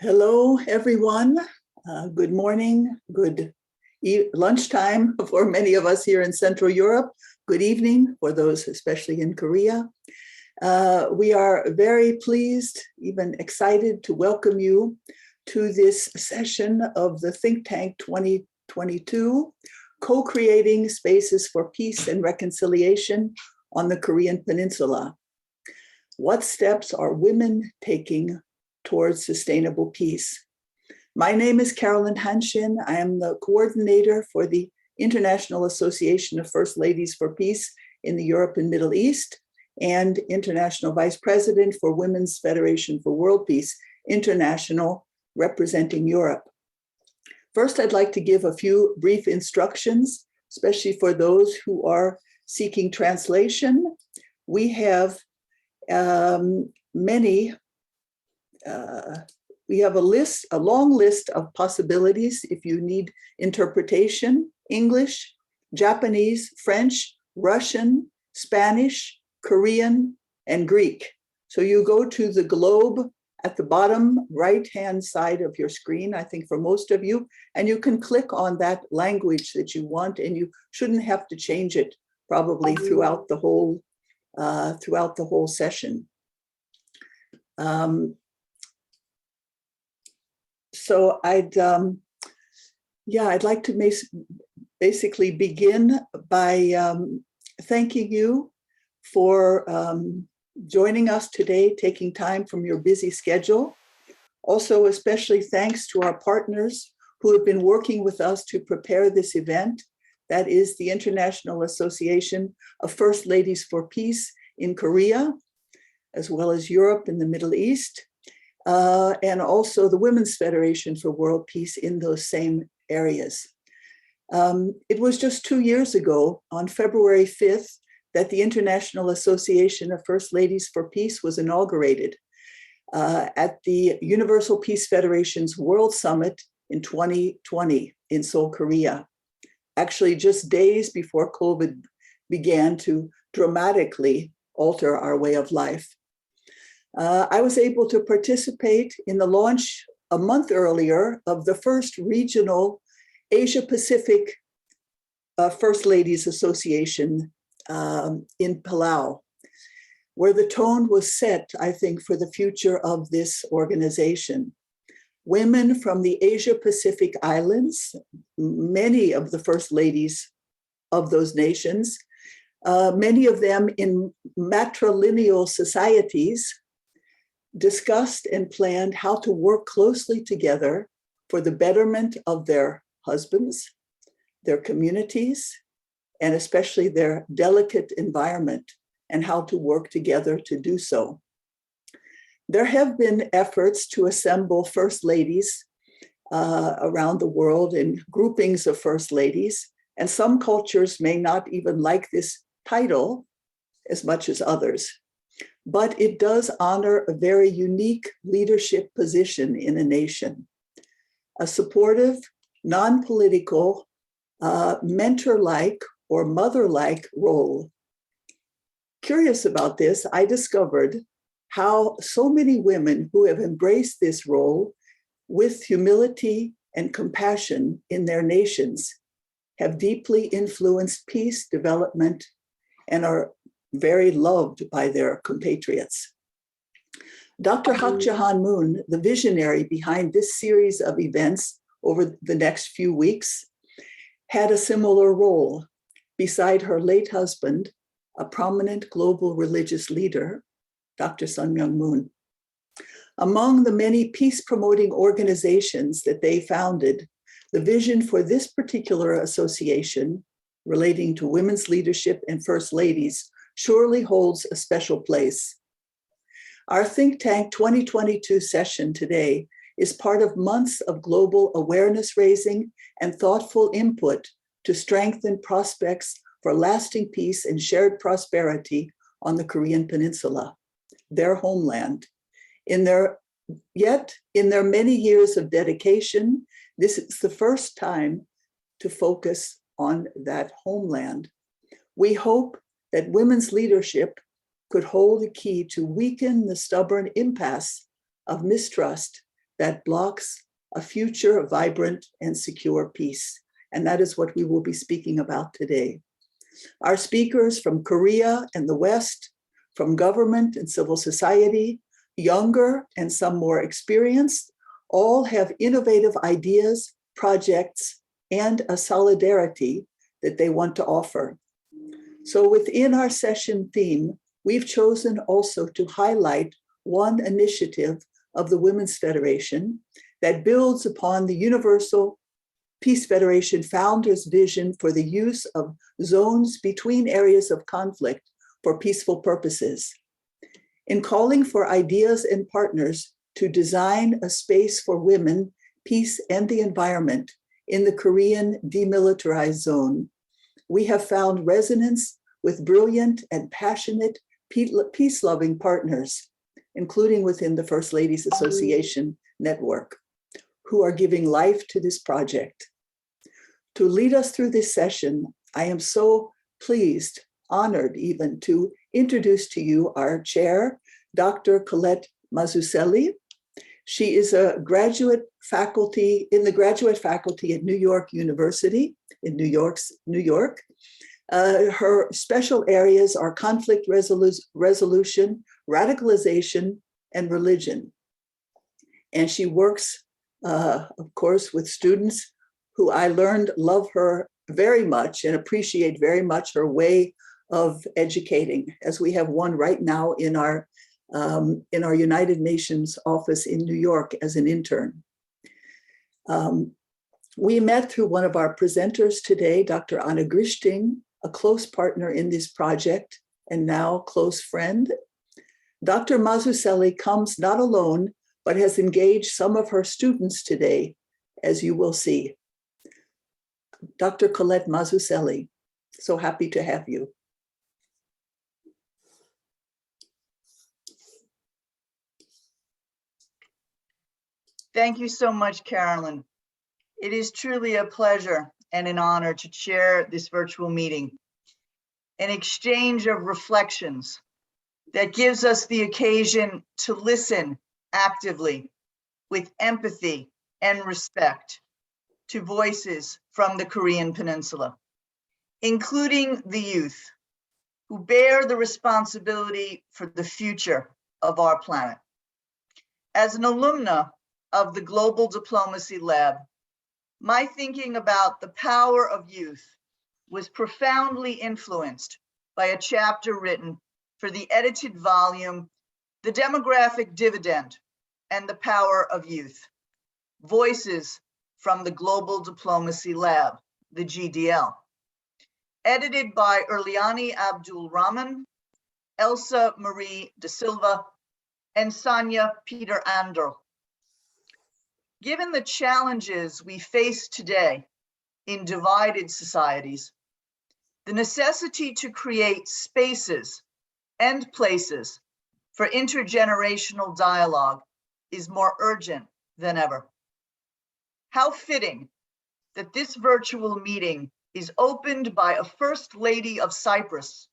Hello, everyone. Good morning, good lunchtime for many of us here in Central Europe. Good evening for those, especially in Korea. We are very pleased, even excited to welcome you to this session of the Think Tank 2022, Co-Creating Spaces for Peace and Reconciliation on the Korean Peninsula. What steps are women taking towards sustainable peace? My name is Carolyn Hanshin. I am the coordinator for the International Association of First Ladies for Peace in the Europe and Middle East and International Vice President for Women's Federation for World Peace International, representing Europe. First, I'd like to give a few brief instructions, especially for those who are seeking translation. We have we have a long list of possibilities if you need interpretation: English, Japanese, French, Russian, Spanish, Korean, and Greek. So you go to the globe at the bottom right-hand side of your screen, I think for most of you, and you can click on that language that you want, and you shouldn't have to change it probably throughout the whole session. So I'd like to basically begin by thanking you for joining us today, taking time from your busy schedule. Also, especially thanks to our partners who have been working with us to prepare this event. That is the International Association of First Ladies for Peace in Korea, as well as Europe and the Middle East, and also the Women's Federation for World Peace in those same areas. It was just 2 years ago, on February 5th, that the International Association of First Ladies for Peace was inaugurated at the Universal Peace Federation's World Summit in 2020 in Seoul, Korea. Actually, just days before COVID began to dramatically alter our way of life. I was able to participate in the launch a month earlier of the first regional Asia-Pacific First Ladies Association in Palau, where the tone was set, I think, for the future of this organization. Women from the Asia-Pacific islands, many of the first ladies of those nations, many of them in matrilineal societies, discussed and planned how to work closely together for the betterment of their husbands, their communities, and especially their delicate environment, and how to work together to do so. There have been efforts to assemble first ladies around the world in groupings of first ladies, and some cultures may not even like this title as much as others. But it does honor a very unique leadership position in a nation, a supportive, non-political, mentor-like or mother-like role. Curious about this, I discovered how so many women who have embraced this role with humility and compassion in their nations have deeply influenced peace, development, and are very loved by their compatriots. Dr. Hak Jahan Moon, the visionary behind this series of events over the next few weeks, had a similar role beside her late husband, a prominent global religious leader, Dr. Sun Myung Moon. Among the many peace-promoting organizations that they founded, the vision for this particular association relating to women's leadership and first ladies surely holds a special place. Our Think Tank 2022 session today is part of months of global awareness raising and thoughtful input to strengthen prospects for lasting peace and shared prosperity on the Korean Peninsula, their homeland. In their many years of dedication, this is the first time to focus on that homeland. We hope that women's leadership could hold the key to weaken the stubborn impasse of mistrust that blocks a future of vibrant and secure peace. And that is what we will be speaking about today. Our speakers from Korea and the West, from government and civil society, younger and some more experienced, all have innovative ideas, projects, and a solidarity that they want to offer. So within our session theme, we've chosen also to highlight one initiative of the Women's Federation that builds upon the Universal Peace Federation founders' vision for the use of zones between areas of conflict for peaceful purposes. In calling for ideas and partners to design a space for women, peace, and the environment in the Korean demilitarized zone, we have found resonance with brilliant and passionate peace-loving partners, including within the First Ladies Association network, who are giving life to this project. To lead us through this session, I am so pleased, honored even, to introduce to you our chair, Dr. Colette Mazzucelli. She is a graduate faculty in the graduate faculty at New York University in New York. Her special areas are conflict resolution, radicalization, and religion. And she works, of course, with students who I learned love her very much and appreciate very much her way of educating, as we have one right now in our United Nations office in New York as an intern. We met through one of our presenters today, Dr. Anna Grishting, a close partner in this project and now close friend. Dr. Mazzucelli comes not alone, but has engaged some of her students today, as you will see. Dr. Colette Mazzucelli, so happy to have you. Thank you so much, Carolyn. It is truly a pleasure and an honor to chair this virtual meeting, an exchange of reflections that gives us the occasion to listen actively with empathy and respect to voices from the Korean Peninsula, including the youth who bear the responsibility for the future of our planet. As an alumna of the Global Diplomacy Lab, my thinking about the power of youth was profoundly influenced by a chapter written for the edited volume, The Demographic Dividend and the Power of Youth, Voices from the Global Diplomacy Lab, the GDL, edited by Erliani Abdul Rahman, Elsa Marie de Silva, and Sonia Peter Anderl. Given the challenges we face today in divided societies, the necessity to create spaces and places for intergenerational dialogue is more urgent than ever. How fitting that this virtual meeting is opened by a First Lady of Cyprus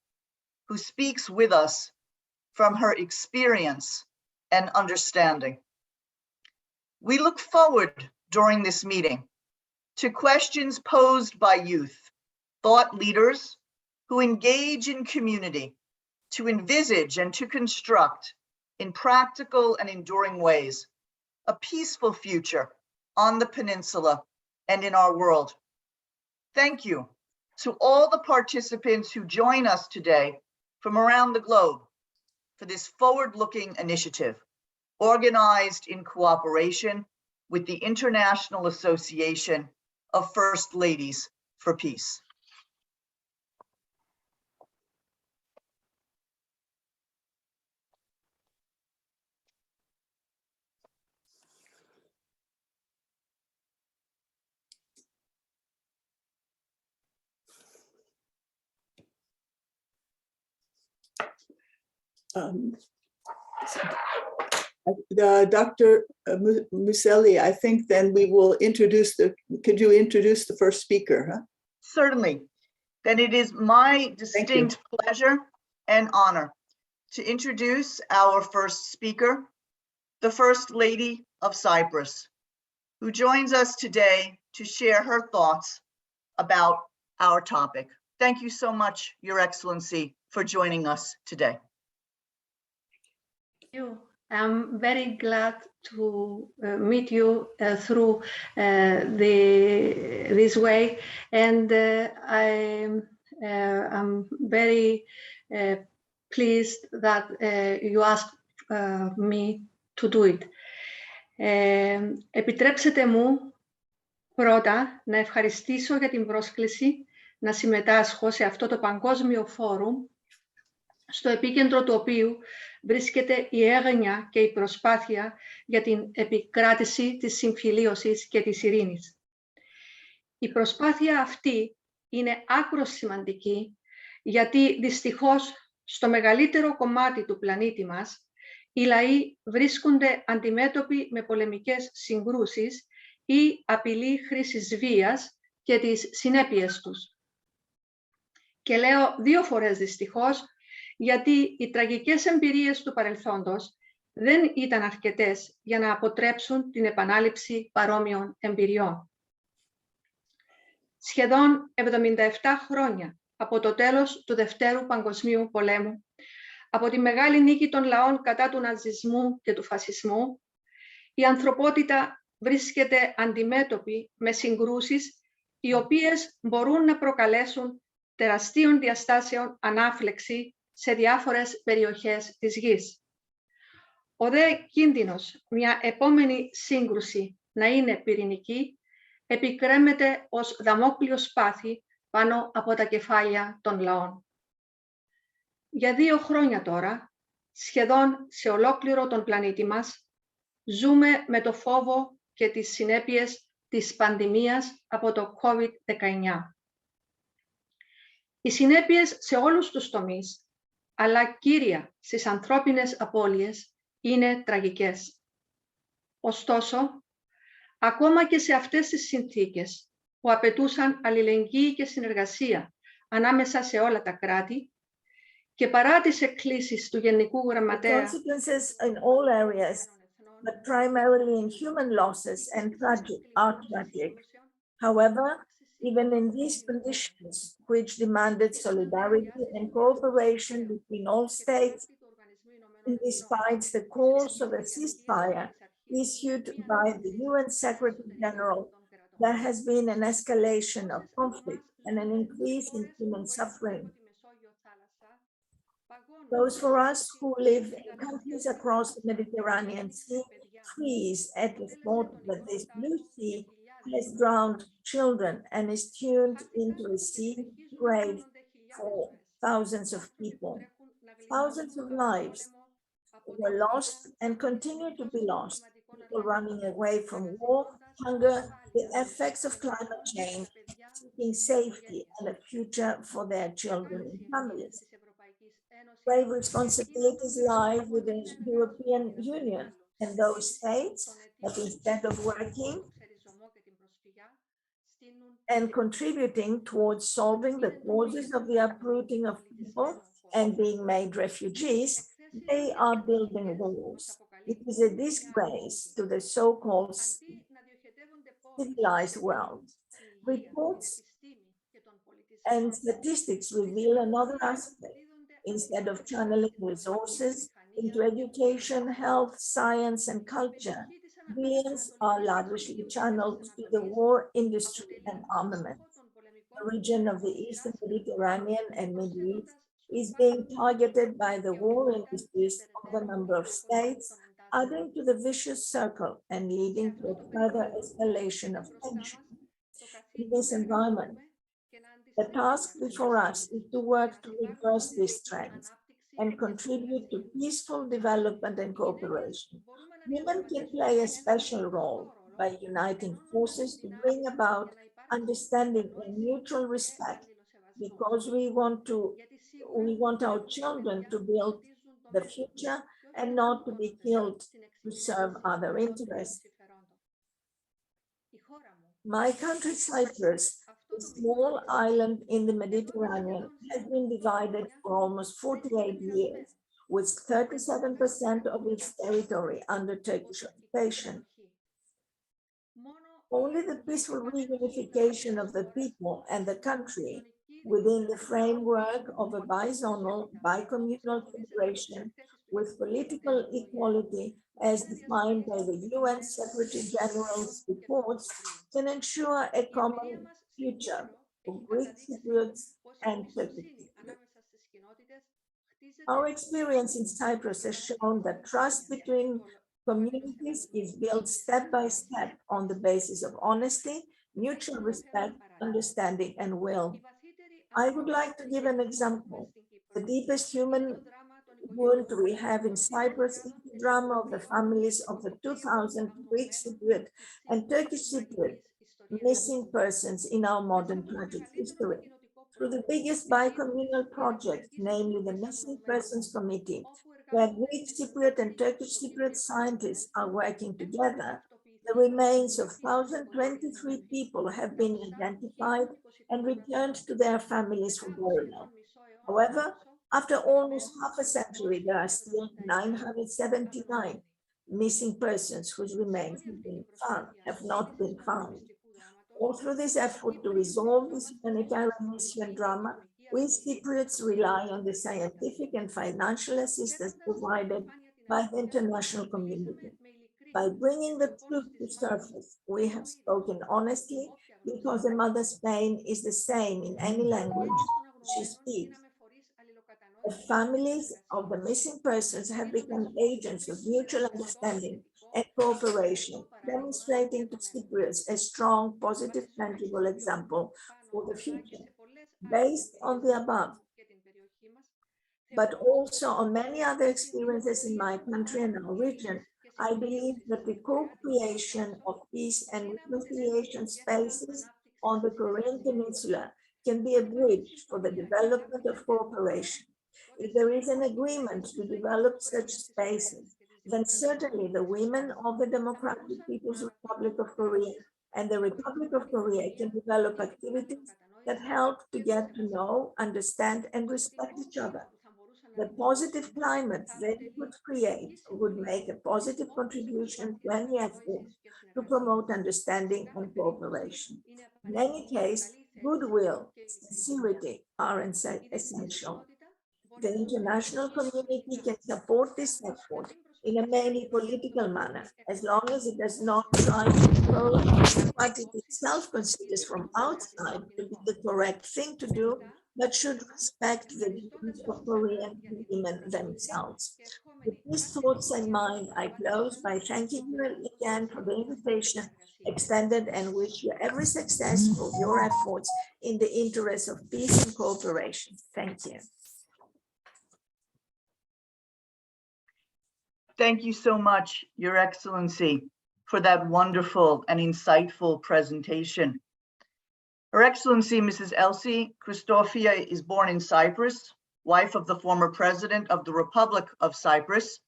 who speaks with us from her experience and understanding. We look forward during this meeting to questions posed by youth, thought leaders who engage in community to envisage and to construct in practical and enduring ways a peaceful future on the peninsula and in our world. Thank you to all the participants who join us today from around the globe for this forward-looking initiative, organized in cooperation with the International Association of First Ladies for Peace. Dr. Mazzucelli, I think then we will introduce could you introduce the first speaker? Huh? Certainly. Then it is my distinct pleasure and honor to introduce our first speaker, the First Lady of Cyprus, who joins us today to share her thoughts about our topic. Thank you so much, Your Excellency, for joining us today. I'm very glad to meet you through this way, and I'm very pleased that you asked me to do it. Επιτρέψτε μου πρώτα να ευχαριστήσω για την πρόσκληση να συμμετάσχω σε αυτό το παγκόσμιο φόρουμ, στο επίκεντρο του οποίου βρίσκεται η έγνοια και η προσπάθεια για την επικράτηση της συμφιλίωσης και της ειρήνης. Η προσπάθεια αυτή είναι άκρως σημαντική, γιατί δυστυχώς στο μεγαλύτερο κομμάτι του πλανήτη μας οι λαοί βρίσκονται αντιμέτωποι με πολεμικές συγκρούσεις ή απειλή χρήσης βίας και τις συνέπειες τους. Και λέω δύο φορές δυστυχώς, γιατί οι τραγικές εμπειρίες του παρελθόντος δεν ήταν αρκετές για να αποτρέψουν την επανάληψη παρόμοιων εμπειριών. Σχεδόν 77 χρόνια από το τέλος του Δευτέρου Παγκοσμίου Πολέμου, από τη μεγάλη νίκη των λαών κατά του ναζισμού και του φασισμού, η ανθρωπότητα βρίσκεται αντιμέτωπη με συγκρούσεις οι οποίες μπορούν να προκαλέσουν τεραστίων διαστάσεων ανάφλεξη σε διάφορες περιοχές της γης. Ο δε κίνδυνος μια επόμενη σύγκρουση να είναι πυρηνική επικρέμεται ως δαμόκλειο σπάθη πάνω από τα κεφάλια των λαών. Για 2 χρόνια τώρα, σχεδόν σε ολόκληρο τον πλανήτη μας, ζούμε με το φόβο και τις συνέπειες της πανδημίας από το COVID-19. Οι συνέπειες σε όλους τους τομείς, αλλά κύρια στις ανθρώπινες απώλειες, είναι τραγικές. Ωστόσο, ακόμα και σε αυτές τις συνθήκες που απαιτούσαν αλληλεγγύη και συνεργασία ανάμεσα σε όλα τα κράτη και παρά τις εκκλήσεις του Γενικού Γραμματέα in all areas, but primarily in human losses and are tragic. However, even in these conditions, which demanded solidarity and cooperation between all states, and despite the calls of a ceasefire issued by the UN Secretary General, there has been an escalation of conflict and an increase in human suffering. Those for us who live in countries across the Mediterranean Sea freeze at the thought that this blue sea has drowned children and is tuned into a sea grave for thousands of people. Thousands of lives were lost and continue to be lost. People running away from war, hunger, the effects of climate change, seeking safety and a future for their children and families. Grave responsibilities lie with the European Union and those states that instead of working and contributing towards solving the causes of the uprooting of people and being made refugees, they are building walls. It is a disgrace to the so-called civilized world. Reports and statistics reveal another aspect. Instead of channeling resources into education, health, science, and culture, billions are lavishly channeled to the war industry and armament. The region of the Eastern Mediterranean and Middle East is being targeted by the war industries of a number of states, adding to the vicious circle and leading to a further escalation of tension. In this environment, the task before us is to work to reverse these trends and contribute to peaceful development and cooperation. Women can play a special role by uniting forces to bring about understanding and mutual respect, because we want our children to build the future and not to be killed to serve other interests. My country, Cyprus, a small island in the Mediterranean, has been divided for almost 48 years, with 37% of its territory under Turkish occupation. Only the peaceful reunification of the people and the country within the framework of a bizonal, bicommunal federation with political equality as defined by the UN Secretary General's reports can ensure a common future for Greek Cypriots and Turkish Cypriots. Our experience in Cyprus has shown that trust between communities is built step by step on the basis of honesty, mutual respect, understanding, and will. I would like to give an example. The deepest human wound we have in Cyprus is the drama of the families of the 2,000 Greek Cypriot and Turkish Cypriot missing persons in our modern tragic history. Through the biggest bicommunal project, namely the Missing Persons Committee, where Greek Cypriot and Turkish Cypriot scientists are working together, the remains of 1,023 people have been identified and returned to their families for burial. However, after almost half a century, there are still 979 missing persons whose remains have not been found. All through this effort to resolve this humanitarian issue and drama, we Cypriots rely on the scientific and financial assistance provided by the international community. By bringing the truth to surface, we have spoken honestly because a mother's pain is the same in any language she speaks. The families of the missing persons have become agents of mutual understanding and cooperation, demonstrating to Cypriots a strong, positive, tangible example for the future. Based on the above, but also on many other experiences in my country and our region, I believe that the co-creation of peace and reconciliation spaces on the Korean Peninsula can be a bridge for the development of cooperation. If there is an agreement to develop such spaces, then certainly the women of the Democratic People's Republic of Korea and the Republic of Korea can develop activities that help to get to know, understand, and respect each other. The positive climate they would create would make a positive contribution to any effort to promote understanding and cooperation. In any case, goodwill, sincerity are essential. The international community can support this effort in a mainly political manner, as long as it does not try to control what it itself considers from outside to be the correct thing to do, but should respect the views of Korean women themselves. With these thoughts in mind, I close by thanking you again for the invitation extended and wish you every success for your efforts in the interest of peace and cooperation. Thank you. Thank you so much, Your Excellency, for that wonderful and insightful presentation. Her Excellency, Mrs. Elsie Christofia, is born in Cyprus, wife of the former President of the Republic of Cyprus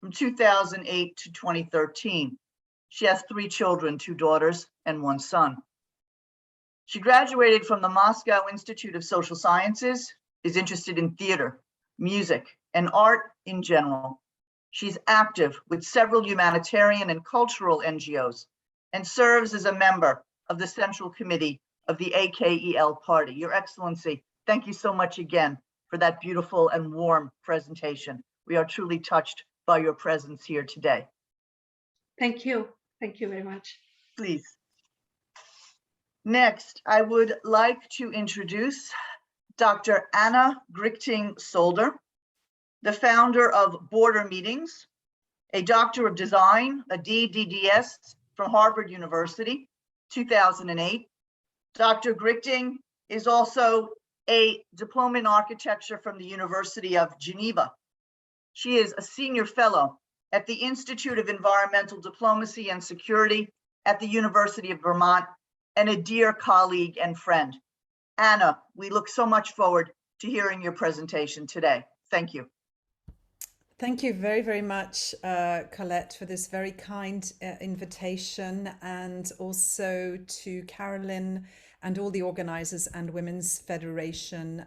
from 2008 to 2013. She has 3 children, 2 daughters and 1 son. She graduated from the Moscow Institute of Social Sciences, is interested in theater, music, and art in general. She's active with several humanitarian and cultural NGOs and serves as a member of the Central Committee of the AKEL Party. Your Excellency, thank you so much again for that beautiful and warm presentation. We are truly touched by your presence here today. Thank you. Thank you very much. Please. Next, I would like to introduce Dr. Anna Grichting-Solder, the founder of Border Meetings, a Doctor of Design, a DDDS from Harvard University, 2008. Dr. Grichting is also a Diploma in Architecture from the University of Geneva. She is a Senior Fellow at the Institute of Environmental Diplomacy and Security at the University of Vermont, and a dear colleague and friend. Anna, we look so much forward to hearing your presentation today. Thank you. Thank you very, very much, Colette, for this very kind invitation, and also to Carolyn and all the organizers and Women's Federation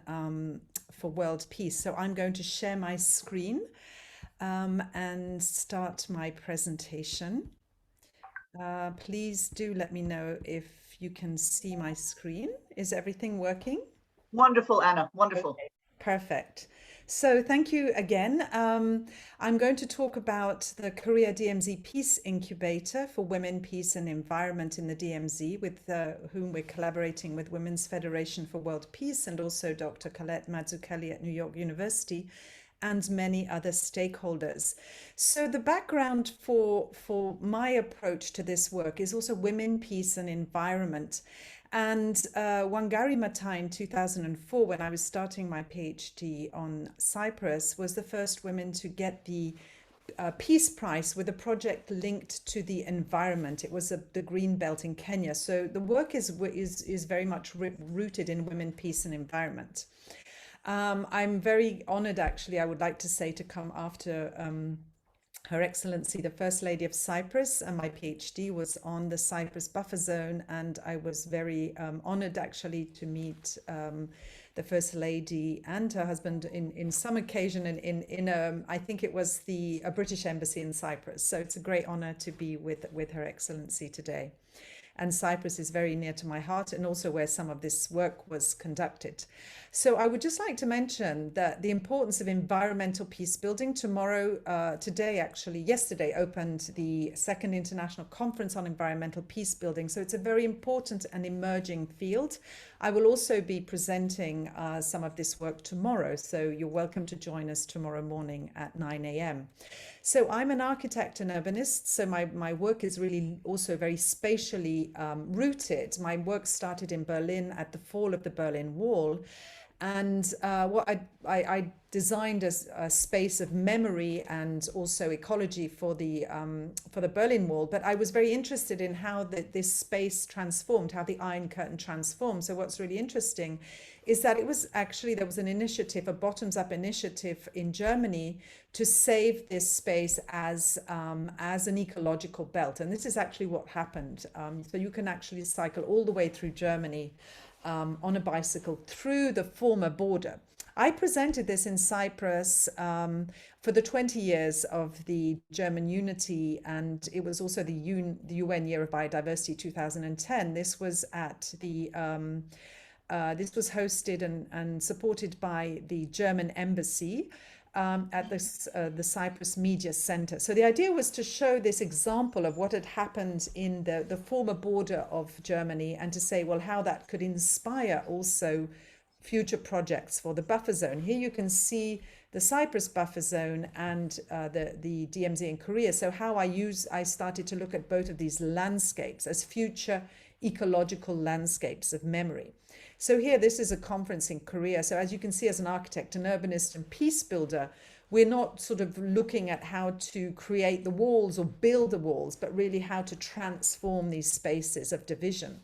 for World Peace. So I'm going to share my screen and start my presentation. Please do let me know if you can see my screen. Is everything working? Wonderful, Anna, wonderful. Okay, perfect. So thank you again. I'm going to talk about the Korea DMZ Peace Incubator for Women, Peace and Environment in the DMZ, with whom we're collaborating with Women's Federation for World Peace and also Dr. Colette Mazzucchelli at New York University and many other stakeholders. So the background for my approach to this work is also women, peace and environment. And Wangari Maathai in 2004, when I was starting my PhD on Cyprus, was the first woman to get the Peace Prize with a project linked to the environment. It was the Green Belt in Kenya. So the work is very much rooted in women, peace and environment. I'm very honored, actually, I would like to say, to come after Her Excellency, the First Lady of Cyprus, and my PhD was on the Cyprus buffer zone, and I was very honored actually to meet the First Lady and her husband in some occasion in I think it was a British embassy in Cyprus. So it's a great honor to be with Her Excellency today. And Cyprus is very near to my heart, and also where some of this work was conducted. So I would just like to mention that the importance of environmental peace building. Yesterday opened the second International Conference on Environmental Peace Building. So it's a very important and emerging field. I will also be presenting some of this work tomorrow. So you're welcome to join us tomorrow morning at 9 a.m. So I'm an architect and urbanist. So my work is really also very spatially rooted. My work started in Berlin at the fall of the Berlin Wall. And what I designed a space of memory and also ecology for the Berlin Wall. But I was very interested in how this space transformed, how the Iron Curtain transformed. So what's really interesting is that there was an initiative, a bottoms-up initiative in Germany to save this space as an ecological belt. And this is actually what happened. So you can actually cycle all the way through Germany on a bicycle through the former border. I presented this in Cyprus for the 20 years of the German unity, and it was also the UN Year of Biodiversity 2010. This was at this was hosted and supported by the German embassy at the Cyprus Media Center. So the idea was to show this example of what had happened in the former border of Germany, and to say, well, how that could inspire also future projects for the buffer zone. Here you can see the Cyprus buffer zone and the DMZ in Korea. So how I started to look at both of these landscapes as future ecological landscapes of memory. So here, this is a conference in Korea. So as you can see, as an architect, an urbanist and peace builder, we're not sort of looking at how to create the walls or build the walls, but really how to transform these spaces of division.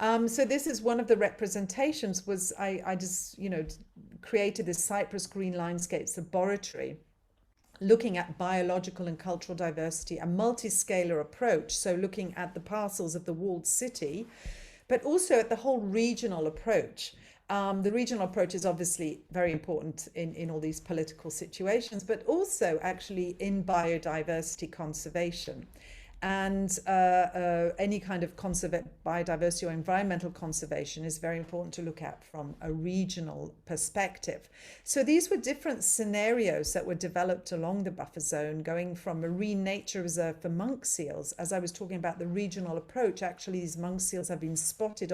So this is one of the representations. I just, created this Cyprus Green Landscapes Laboratory, looking at biological and cultural diversity, a multi-scalar approach. So looking at the parcels of the walled city, but also at the whole regional approach. The regional approach is obviously very important in all these political situations, but also actually in biodiversity conservation. And any kind of biodiversity or environmental conservation is very important to look at from a regional perspective. So these were different scenarios that were developed along the buffer zone, going from marine nature reserve for monk seals. As I was talking about the regional approach, actually these monk seals have been spotted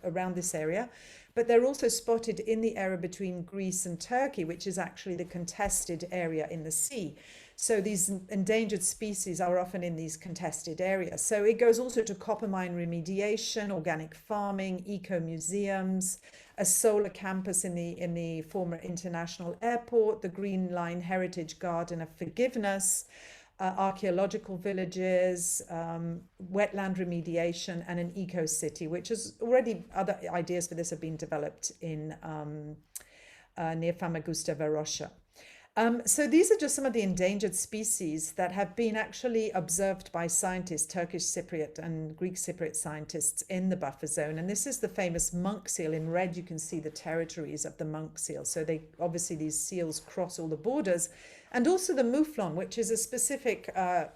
around this area, but they're also spotted in the area between Greece and Turkey, which is actually the contested area in the sea. So these endangered species are often in these contested areas. So it goes also to copper mine remediation, organic farming, eco-museums, a solar campus in the former international airport, the Green Line Heritage Garden of Forgiveness, archaeological villages, wetland remediation, and an eco-city, which is already, other ideas for this have been developed in near Famagusta, Varosha. So these are just some of the endangered species that have been actually observed by scientists, Turkish Cypriot and Greek Cypriot scientists in the buffer zone. And this is the famous monk seal. In red, you can see the territories of the monk seal. So obviously these seals cross all the borders. And also the mouflon, which is a specific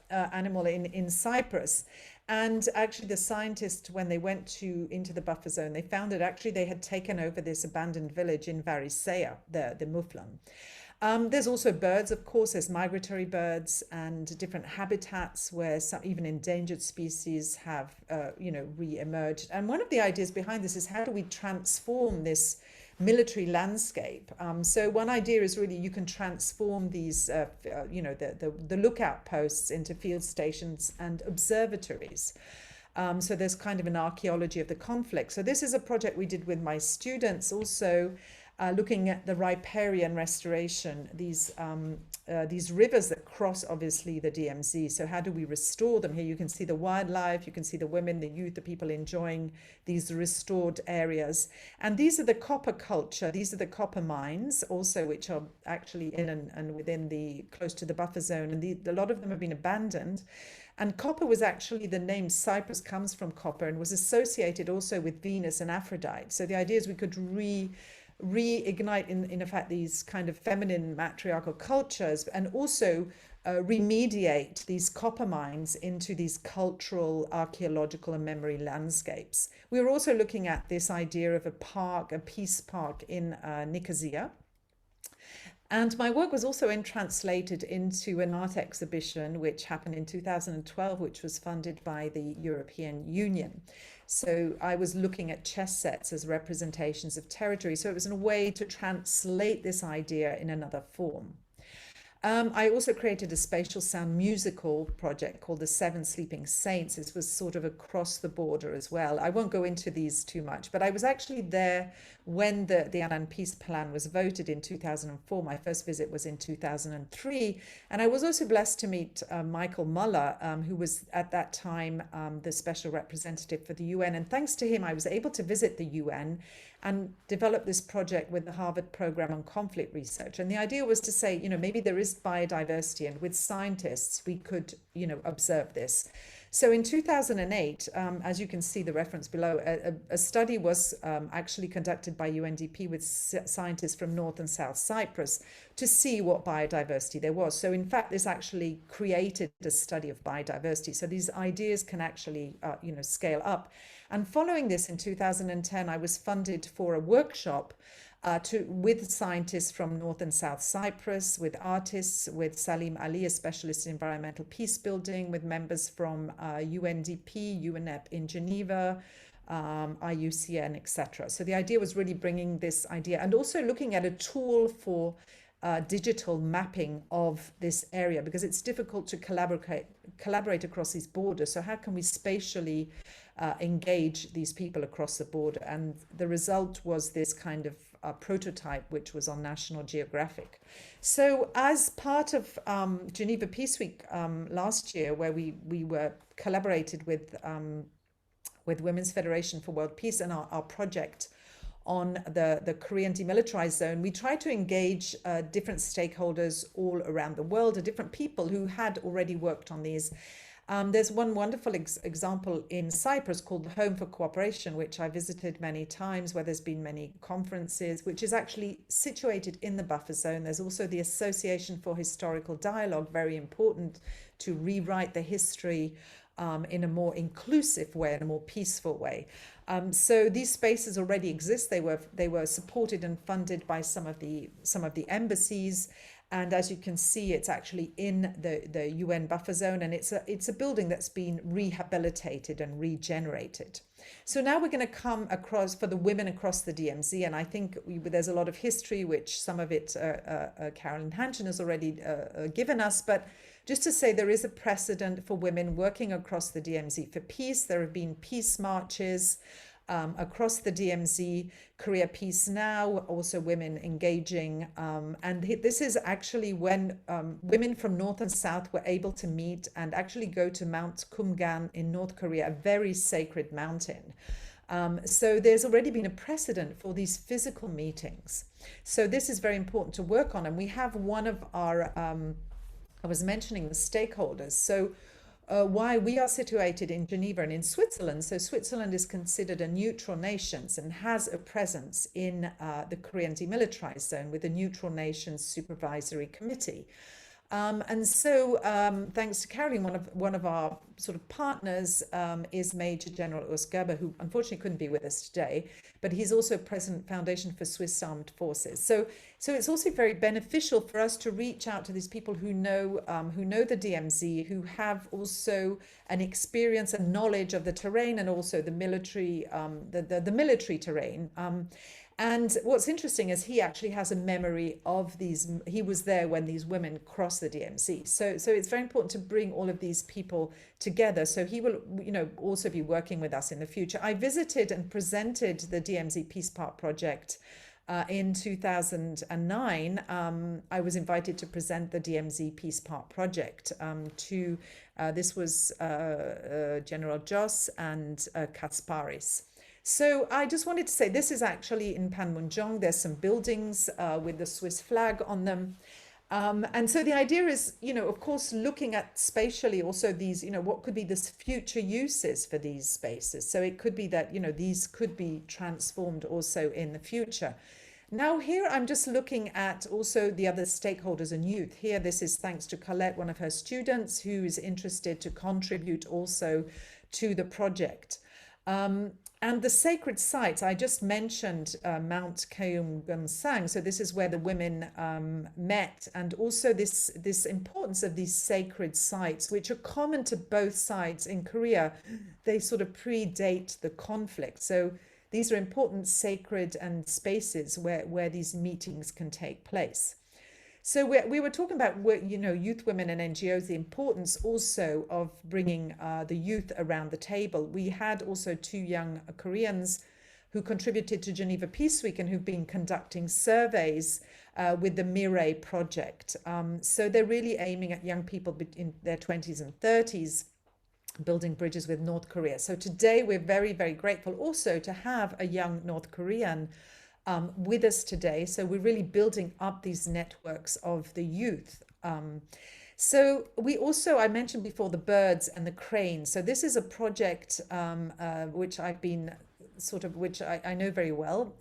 animal in Cyprus. And actually the scientists, when they went into the buffer zone, they found that actually they had taken over this abandoned village in Varicea, the Mouflon. There's also birds, of course, there's migratory birds and different habitats where some even endangered species have, re-emerged. And one of the ideas behind this is how do we transform this military landscape? So one idea is really you can transform these, the lookout posts into field stations and observatories. So there's kind of an archaeology of the conflict. So this is a project we did with my students also, looking at the riparian restoration, these rivers that cross obviously the DMZ. So how do we restore them? Here you can see the wildlife, you can see the women, the youth, the people enjoying these restored areas. And these are the copper culture, these are the copper mines also, which are actually in and within the, close to the buffer zone. And a lot of them have been abandoned. And copper was actually, the name Cyprus comes from copper and was associated also with Venus and Aphrodite. So the idea is we could reignite in fact these kind of feminine matriarchal cultures and also remediate these copper mines into these cultural, archaeological and memory landscapes. We were also looking at this idea of a park, a peace park in Nicosia. And my work was also translated into an art exhibition, which happened in 2012, which was funded by the European Union. So I was looking at chess sets as representations of territory. So it was a way to translate this idea in another form. I also created a spatial sound musical project called The Seven Sleeping Saints. This was sort of across the border as well. I won't go into these too much, but I was actually there when the Annan Peace Plan was voted in 2004. My first visit was in 2003. And I was also blessed to meet Michael Muller, who was at that time the special representative for the UN. And thanks to him, I was able to visit the UN and develop this project with the Harvard Program on Conflict Research. And the idea was to say, maybe there is biodiversity, and with scientists, we could, observe this. So in 2008, as you can see the reference below, a study was actually conducted by UNDP with scientists from North and South Cyprus to see what biodiversity there was. So in fact, this actually created a study of biodiversity. So these ideas can actually, scale up. And following this in 2010, I was funded for a workshop with scientists from North and South Cyprus, with artists, with Salim Ali, a specialist in environmental peace building, with members from UNDP, UNEP in Geneva, IUCN, etc. So the idea was really bringing this idea and also looking at a tool for digital mapping of this area, because it's difficult to collaborate across these borders. So how can we spatially engage these people across the border? And the result was this kind of prototype, which was on National Geographic. So as part of Geneva Peace Week last year, where we were collaborated with Women's Federation for World Peace and our project on the Korean demilitarized zone, we tried to engage different stakeholders all around the world, different people who had already worked on these. There's one wonderful example in Cyprus called the Home for Cooperation, which I visited many times, where there's been many conferences, which is actually situated in the buffer zone. There's also the Association for Historical Dialogue, very important to rewrite the history in a more inclusive way, in a more peaceful way. So these spaces already exist. They were supported and funded by some of the embassies. And as you can see, it's actually in the UN buffer zone, and it's a building that's been rehabilitated and regenerated. So now we're going to come across for the women across the DMZ, and I think there's a lot of history, which some of it Carolyn Hanchen has already given us, but just to say there is a precedent for women working across the DMZ for peace. There have been peace marches across the DMZ, Korea Peace Now, also women engaging. And this is actually when women from North and South were able to meet and actually go to Mount Kumgan in North Korea, a very sacred mountain. So there's already been a precedent for these physical meetings. So this is very important to work on. And we have one of our, I was mentioning the stakeholders. So why we are situated in Geneva and in Switzerland. So Switzerland is considered a neutral nation and has a presence in the Korean demilitarized zone with the Neutral Nations Supervisory Committee. And so thanks to Caroline, one of our sort of partners is Major General Urs Gerber, who unfortunately couldn't be with us today, but he's also President Foundation for Swiss Armed Forces. So it's also very beneficial for us to reach out to these people who know the DMZ, who have also an experience and knowledge of the terrain and also the military, the military terrain. And what's interesting is he actually has a memory of these. He was there when these women crossed the DMZ. So it's very important to bring all of these people together. So he will, also be working with us in the future. I visited and presented the DMZ Peace Park project in 2009. I was invited to present the DMZ Peace Park project to, this was General Joss and Katsparis. So I just wanted to say this is actually in Panmunjom. There's some buildings with the Swiss flag on them. And so the idea is, of course, looking at spatially also these, what could be the future uses for these spaces. So it could be that, these could be transformed also in the future. Now here I'm just looking at also the other stakeholders and youth. Here this is thanks to Colette, one of her students, who is interested to contribute also to the project. And the sacred sites, I just mentioned Mount Keumgunsang. So this is where the women met, and also this importance of these sacred sites, which are common to both sides in Korea. They sort of predate the conflict. So these are important sacred and spaces where these meetings can take place. So we were talking about, youth, women and NGOs, the importance also of bringing the youth around the table. We had also 2 young Koreans who contributed to Geneva Peace Week and who've been conducting surveys with the Mireille project. So they're really aiming at young people in their 20s and 30s, building bridges with North Korea. So today we're very, very grateful also to have a young North Korean with us today. So we're really building up these networks of the youth. So we also, I mentioned before, the birds and the cranes. So this is a project which I've been which I know very well,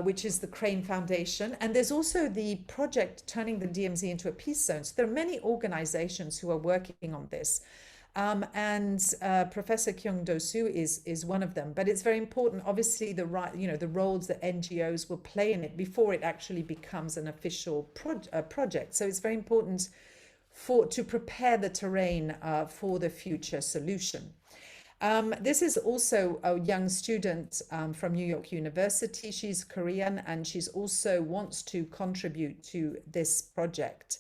which is the Crane Foundation. And there's also the project turning the DMZ into a peace zone. So there are many organizations who are working on this. Professor Kyung Do-soo is one of them, but it's very important, obviously, the roles that NGOs will play in it before it actually becomes an official project. So it's very important to prepare the terrain for the future solution. This is also a young student from New York University. She's Korean and she's also wants to contribute to this project.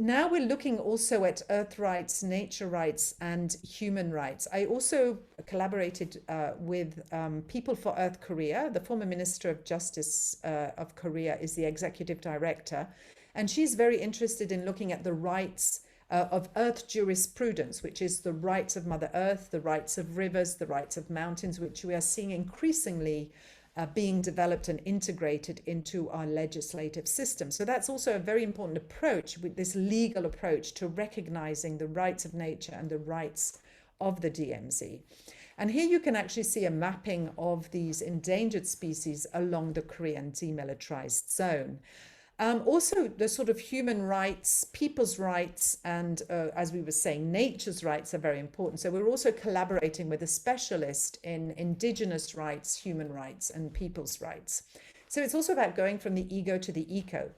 Now we're looking also at earth rights, nature rights, and human rights. I also collaborated with People for Earth Korea. The former Minister of Justice of Korea is the executive director, and she's very interested in looking at the rights of earth jurisprudence, which is the rights of Mother Earth, the rights of rivers, the rights of mountains, which we are seeing increasingly being developed and integrated into our legislative system. So that's also a very important approach, with this legal approach to recognizing the rights of nature and the rights of the DMZ. And here you can actually see a mapping of these endangered species along the Korean demilitarized zone. Also, the sort of human rights, people's rights, and as we were saying, nature's rights are very important. So we're also collaborating with a specialist in indigenous rights, human rights, and people's rights. So it's also about going from the ego to the eco,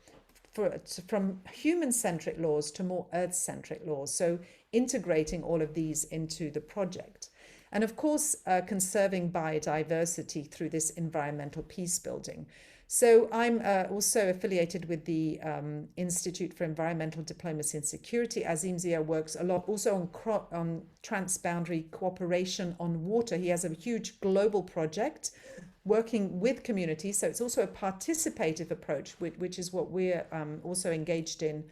from human-centric laws to more earth-centric laws. So integrating all of these into the project. And of course, conserving biodiversity through this environmental peace building. So I'm also affiliated with the Institute for Environmental Diplomacy and Security. Azim Zia works a lot also on transboundary cooperation on water. He has a huge global project working with communities. So it's also a participative approach, which is what we're also engaged in,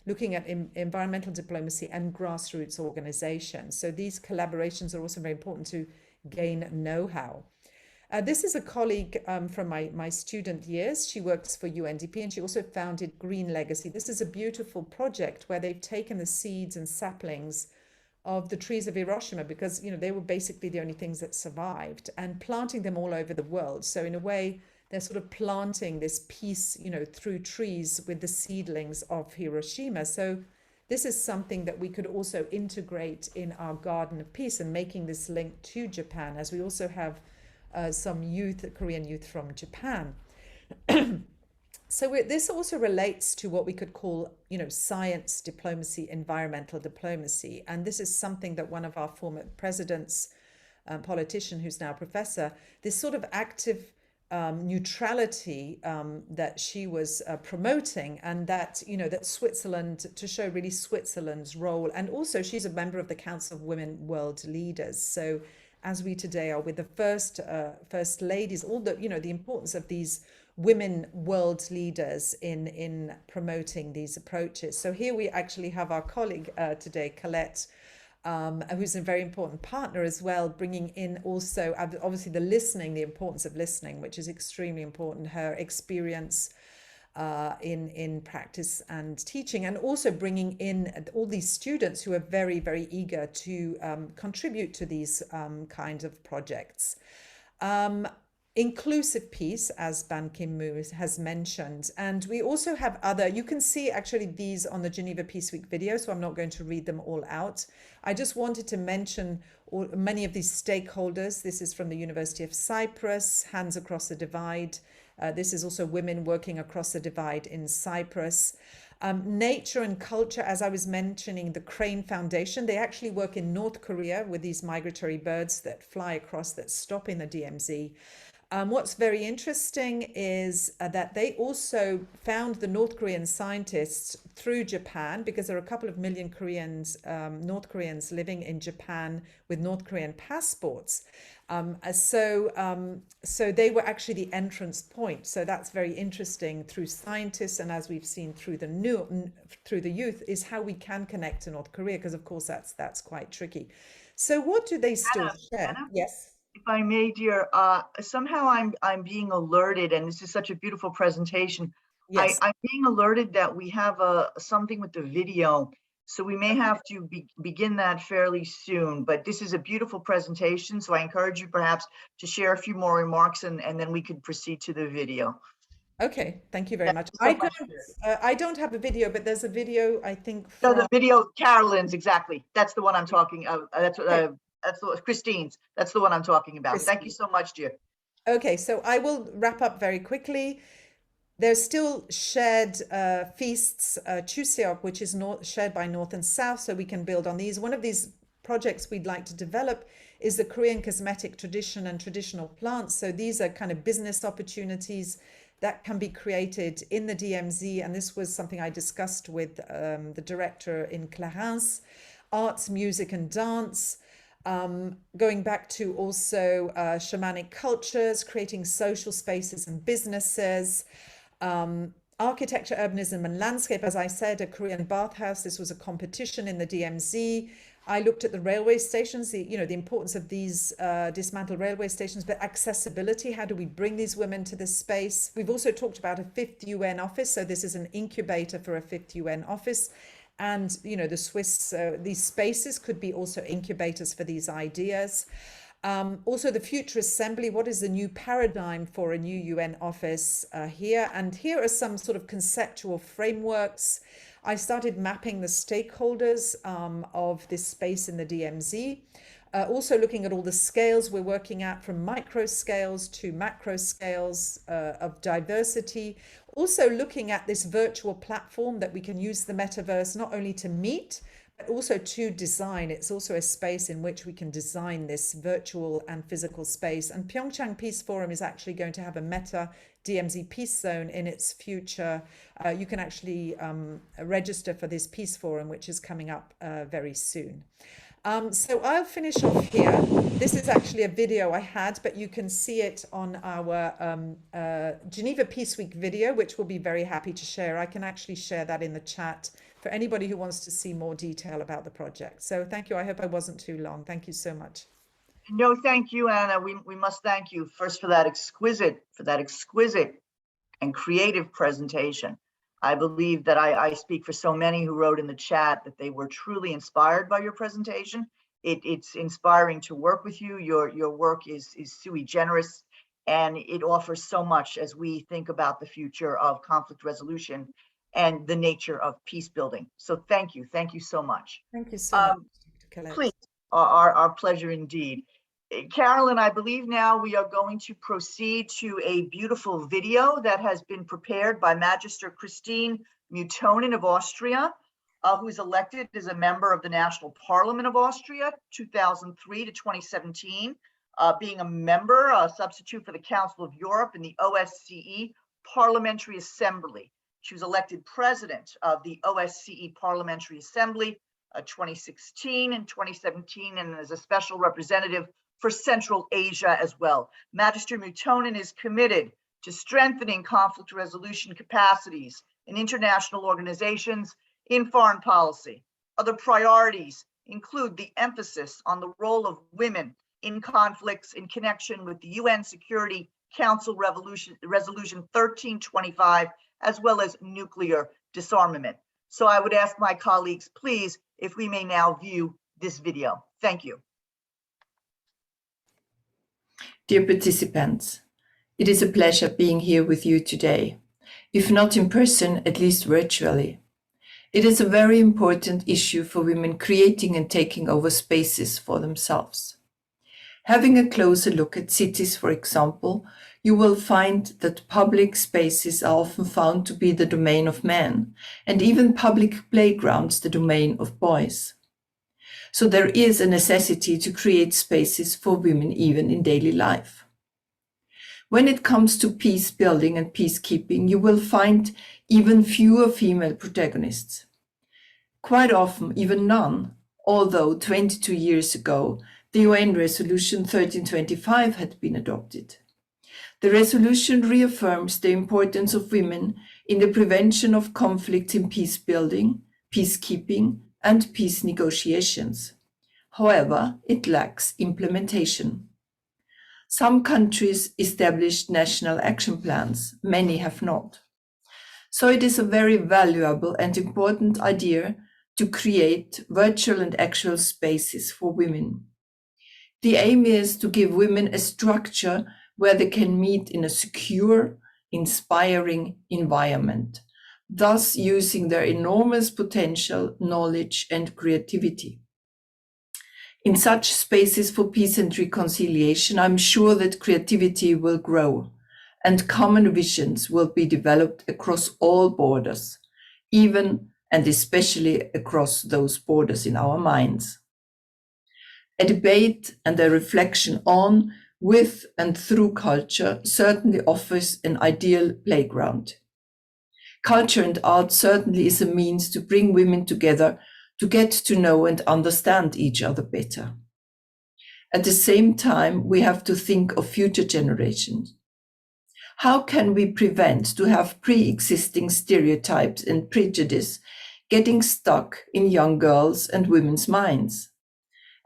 looking at environmental diplomacy and grassroots organizations. So these collaborations are also very important to gain know-how. This is a colleague from my student years. She works for UNDP and she also founded Green Legacy. This is a beautiful project where they've taken the seeds and saplings of the trees of Hiroshima, because they were basically the only things that survived, and planting them all over the world. So in a way, they're sort of planting this peace, through trees with the seedlings of Hiroshima. So this is something that we could also integrate in our Garden of Peace, and making this link to Japan, as we also have some Korean youth from Japan. So this also relates to what we could call, science diplomacy, environmental diplomacy. And this is something that one of our former presidents, politician who's now a professor, this sort of active neutrality that she was promoting, and that that Switzerland, to show really Switzerland's role. And also she's a member of the Council of Women World Leaders. So as we today are with the first ladies, all the the importance of these women world leaders in promoting these approaches. So here we actually have our colleague today, Colette, who's a very important partner as well, bringing in also obviously the importance of listening, which is extremely important, her experience in practice and teaching, and also bringing in all these students who are very, very eager to contribute to these kinds of projects. Inclusive peace, as Ban Ki-moon has mentioned. And we also have you can see actually these on the Geneva Peace Week video, so I'm not going to read them all out. I just wanted to mention many of these stakeholders. This is from the University of Cyprus, Hands Across the Divide. This is also women working across the divide in Cyprus. Nature and culture, as I was mentioning, the Crane Foundation, they actually work in North Korea with these migratory birds that fly across, that stop in the DMZ. What's very interesting is that they also found the North Korean scientists through Japan, because there are a couple of million North Koreans living in Japan with North Korean passports. So they were actually the entrance point. So that's very interesting through scientists, and as we've seen through the youth, is how we can connect to North Korea, because of course that's quite tricky. So what do they still share? Anna? Yes. If I may, dear, somehow I'm being alerted, and this is such a beautiful presentation. Yes. I'm being alerted that we have something with the video, so we may have to begin that fairly soon. But this is a beautiful presentation, so I encourage you perhaps to share a few more remarks, and then we could proceed to the video. Okay, thank you very much. Thank you so much, I don't have a video, but there's a video, I think, So from... the video, Carolyn's, exactly. That's the one I'm talking of. That's Christine's. That's the one I'm talking about. Christine. Thank you so much, dear. Okay, so I will wrap up very quickly. There's still shared feasts, Chuseok, which is shared by North and South, so we can build on these. One of these projects we'd like to develop is the Korean cosmetic tradition and traditional plants. So these are kind of business opportunities that can be created in the DMZ. And this was something I discussed with the director in Clarence. Arts, music and dance. Going back to also shamanic cultures, creating social spaces and businesses, architecture, urbanism and landscape. As I said, a Korean bathhouse. This was a competition in the DMZ. I looked at the railway stations, the importance of these dismantled railway stations, but accessibility. How do we bring these women to this space? We've also talked about a 5th UN office. So this is an incubator for a 5th UN office. And, the Swiss, these spaces could be also incubators for these ideas. Also the Future Assembly, what is the new paradigm for a new UN office here? And here are some sort of conceptual frameworks. I started mapping the stakeholders of this space in the DMZ. Also looking at all the scales we're working at, from micro scales to macro scales of diversity. Also looking at this virtual platform that we can use the metaverse not only to meet, but also to design. It's also a space in which we can design this virtual and physical space. And Pyeongchang Peace Forum is actually going to have a meta DMZ Peace Zone in its future. You can actually register for this Peace Forum, which is coming up very soon. So I'll finish off here. This is actually a video I had, but you can see it on our Geneva Peace Week video, which we'll be very happy to share. I can actually share that in the chat for anybody who wants to see more detail about the project. So thank you. I hope I wasn't too long. Thank you so much. No, thank you, Anna. We must thank you first for that exquisite and creative presentation. I believe that I speak for so many who wrote in the chat that they were truly inspired by your presentation. It's inspiring to work with you. Your work is sui generis. and it offers so much as we think about the future of conflict resolution and the nature of peace building. So thank you so much. Thank you so much, Dr. Collette. Please, our pleasure indeed. Carolyn, I believe now we are going to proceed to a beautiful video that has been prepared by Magister Christine Mutonen of Austria, who is elected as a member of the National Parliament of Austria, 2003 to 2017, being a member, a substitute for the Council of Europe in the OSCE Parliamentary Assembly. She was elected president of the OSCE Parliamentary Assembly 2016 and 2017, and as a special representative for Central Asia as well. Magister Mutonen is committed to strengthening conflict resolution capacities in international organizations in foreign policy. Other priorities include the emphasis on the role of women in conflicts in connection with the UN Security Council Resolution 1325, as well as nuclear disarmament. So I would ask my colleagues, please, if we may now view this video. Thank you. Dear participants, it is a pleasure being here with you today, if not in person, at least virtually. It is a very important issue for women creating and taking over spaces for themselves. Having a closer look at cities, for example, you will find that public spaces are often found to be the domain of men, and even public playgrounds the domain of boys. So there is a necessity to create spaces for women even in daily life. When it comes to peace building and peacekeeping, you will find even fewer female protagonists. Quite often, even none, although 22 years ago, the UN Resolution 1325 had been adopted. The resolution reaffirms the importance of women in the prevention of conflicts in peace building, peacekeeping, and peace negotiations. However, it lacks implementation. Some countries established national action plans, many have not. So it is a very valuable and important idea to create virtual and actual spaces for women. The aim is to give women a structure where they can meet in a secure, inspiring environment, thus using their enormous potential, knowledge, and creativity. In such spaces for peace and reconciliation, I'm sure that creativity will grow and common visions will be developed across all borders, even and especially across those borders in our minds. A debate and a reflection on, with and through culture certainly offers an ideal playground. Culture and art certainly is a means to bring women together to get to know and understand each other better. At the same time, we have to think of future generations. How can we prevent to have pre-existing stereotypes and prejudice getting stuck in young girls' and women's minds?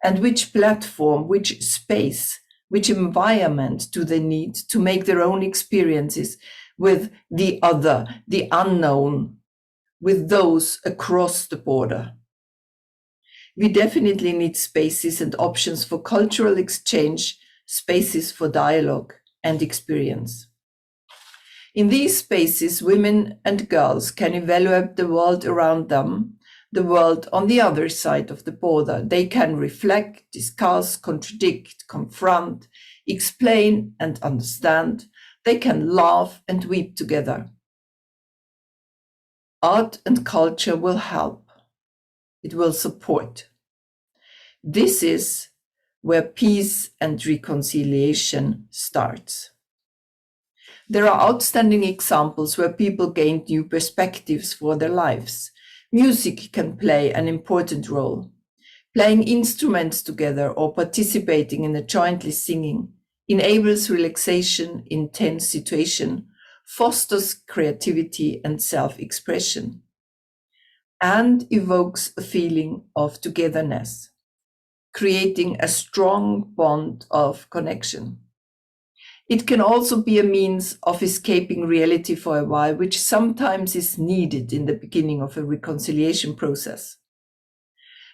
And which platform, which space, which environment do they need to make their own experiences with the other, the unknown, with those across the border? We definitely need spaces and options for cultural exchange, spaces for dialogue and experience. In these spaces, women and girls can evaluate the world around them, the world on the other side of the border. They can reflect, discuss, contradict, confront, explain and understand. They can laugh and weep together. Art and culture will help. It will support. This is where peace and reconciliation starts. There are outstanding examples where people gained new perspectives for their lives. Music can play an important role. Playing instruments together or participating in a jointly singing enables relaxation in tense situation, fosters creativity and self-expression, and evokes a feeling of togetherness, creating a strong bond of connection. It can also be a means of escaping reality for a while, which sometimes is needed in the beginning of a reconciliation process.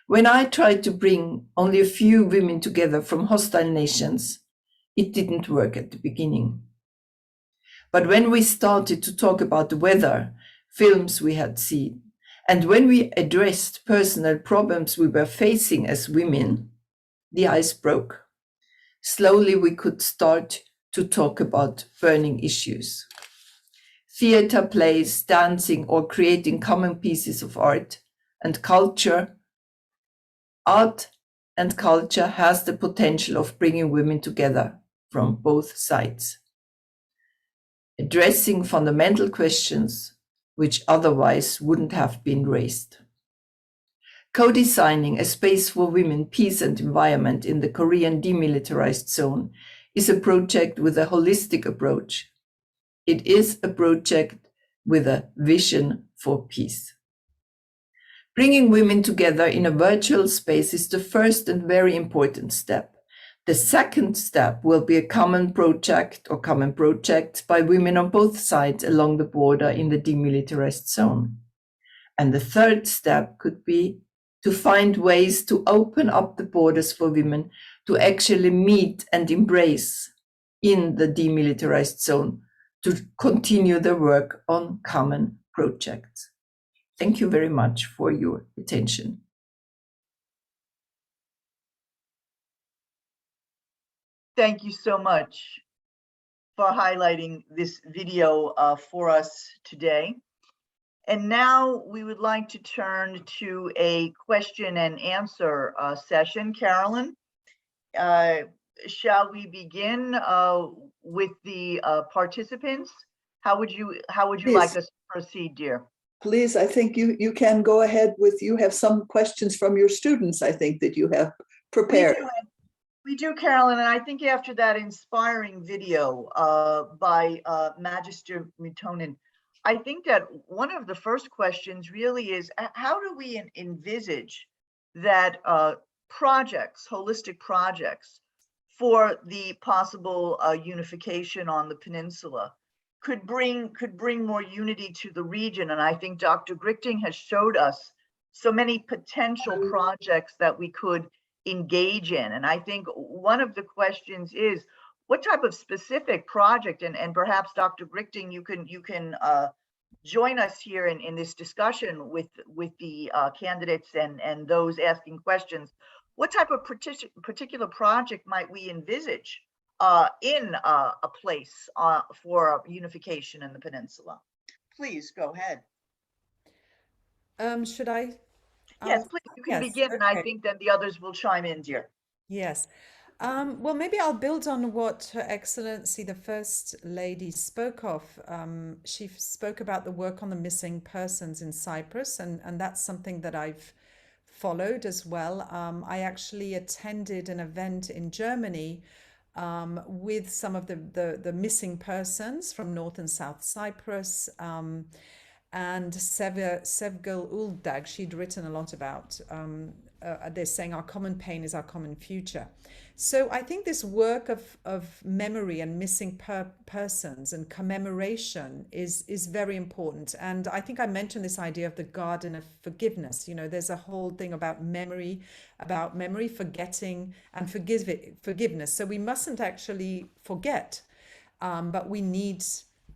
When I tried to bring only a few women together from hostile nations, It didn't work at the beginning. But when we started to talk about the weather, films we had seen, and when we addressed personal problems we were facing as women, the ice broke. Slowly we could start to talk about burning issues. Theater, plays, dancing, or creating common pieces of art and culture. Art and culture has the potential of bringing women together from both sides, addressing fundamental questions which otherwise wouldn't have been raised. Co-designing a space for women, peace and environment in the Korean demilitarized zone is a project with a holistic approach. It is a project with a vision for peace. Bringing women together in a virtual space is the first and very important step. The second step will be a common project or common projects by women on both sides along the border in the demilitarized zone. And the third step could be to find ways to open up the borders for women to actually meet and embrace in the demilitarized zone to continue the work on common projects. Thank you very much for your attention. Thank you so much for highlighting this video for us today. And now we would like to turn to a question and answer session. Carolyn, shall we begin with the participants? How would you like Please. us to proceed, dear? Please, I think you can go ahead with, you have some questions from your students, I think, that you have prepared. We do, Carolyn, and I think after that inspiring video by Magister Mitonen, I think that one of the first questions really is, how do we envisage that projects, holistic projects for the possible unification on the peninsula could bring more unity to the region? And I think Dr. Grichting has showed us so many potential projects that we could engage in. And I think one of the questions is, what type of specific project, and perhaps Dr. Grichting, you can join us here in this discussion with the candidates and those asking questions. What type of particular project might we envisage in a place for unification in the peninsula? Please go ahead. Should I? Yes, please, you can begin, and I think that the others will chime in, dear. Yes. Well, maybe I'll build on what Her Excellency, the First Lady, spoke of. She spoke about the work on the missing persons in Cyprus, and that's something that I've followed as well. I actually attended an event in Germany with some of the missing persons from North and South Cyprus. And Sevgil Uldag, she'd written a lot about, they're saying our common pain is our common future. So I think this work of memory and missing persons and commemoration is very important. And I think I mentioned this idea of the garden of forgiveness. You know, there's a whole thing about memory, forgetting and forgiveness. So we mustn't actually forget, but we need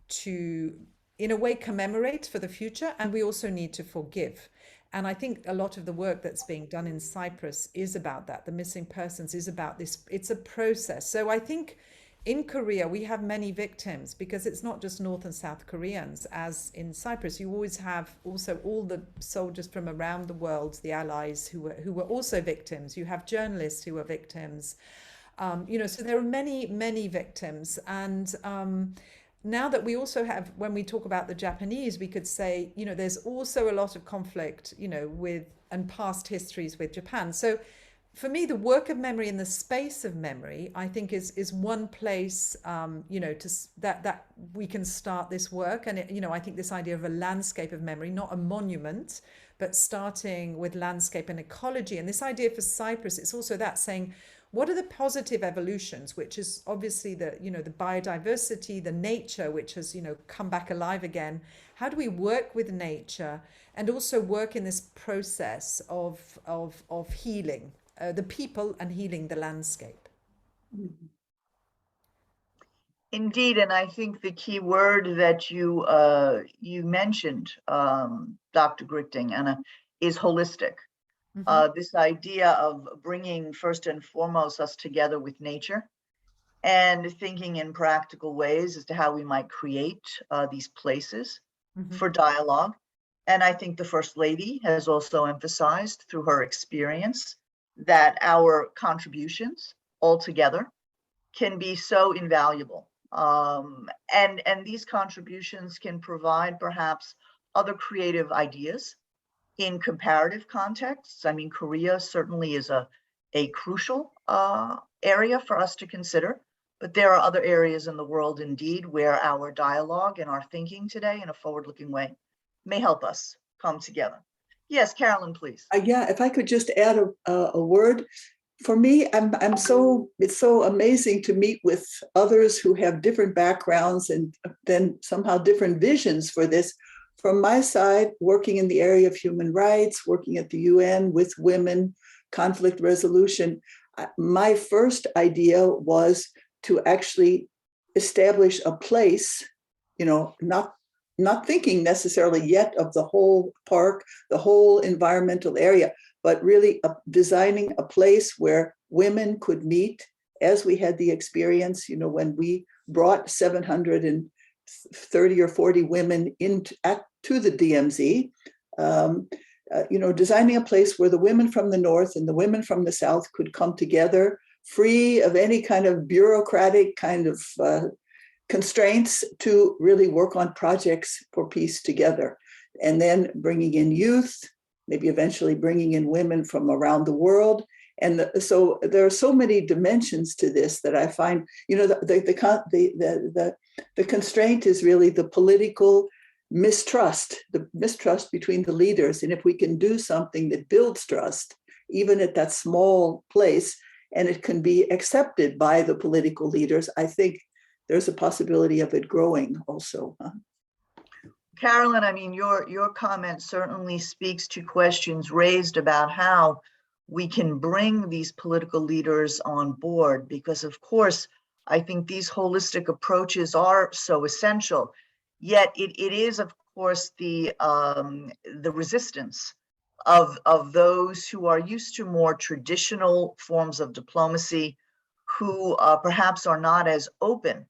to, in a way, commemorate for the future, and we also need to forgive. And I think a lot of the work that's being done in Cyprus is about that. The missing persons is about this. It's a process. So I think in Korea, we have many victims because it's not just North and South Koreans. As in Cyprus, you always have also all the soldiers from around the world, the allies who were also victims. You have journalists who were victims. So there are many, many victims. And now that we also have, when we talk about the Japanese, we could say, there's also a lot of conflict, with and past histories with Japan. So for me, the work of memory and the space of memory, I think is one place, that we can start this work. And, I think this idea of a landscape of memory, not a monument, but starting with landscape and ecology. And this idea for Cyprus, it's also that saying, what are the positive evolutions, which is obviously the biodiversity, the nature, which has, come back alive again. How do we work with nature and also work in this process of healing the people and healing the landscape? Indeed, and I think the key word that you mentioned, Dr. Grichting, Anna, is holistic. This idea of bringing first and foremost us together with nature and thinking in practical ways as to how we might create these places for dialogue. And I think the First Lady has also emphasized through her experience that our contributions altogether can be so invaluable. And these contributions can provide perhaps other creative ideas in comparative contexts. I mean, Korea certainly is a crucial area for us to consider, but there are other areas in the world indeed where our dialogue and our thinking today in a forward-looking way may help us come together. Yes, Carolyn, please. Yeah, if I could just add a word. For me, it's so amazing to meet with others who have different backgrounds and then somehow different visions for this. From my side, working in the area of human rights, working at the UN with women, conflict resolution, my first idea was to actually establish a place, not thinking necessarily yet of the whole park, the whole environmental area, but really designing a place where women could meet, as we had the experience, when we brought 730 or 40 women to the DMZ, designing a place where the women from the North and the women from the South could come together, free of any kind of bureaucratic kind of constraints, to really work on projects for peace together. And then bringing in youth, maybe eventually bringing in women from around the world. And so there are so many dimensions to this that I find, the constraint is really the political mistrust between the leaders. And if we can do something that builds trust, even at that small place, and it can be accepted by the political leaders, I think there's a possibility of it growing also. Carolyn, I mean, your comment certainly speaks to questions raised about how we can bring these political leaders on board, because of course, I think these holistic approaches are so essential. Yet it is, of course, the resistance of those who are used to more traditional forms of diplomacy, who perhaps are not as open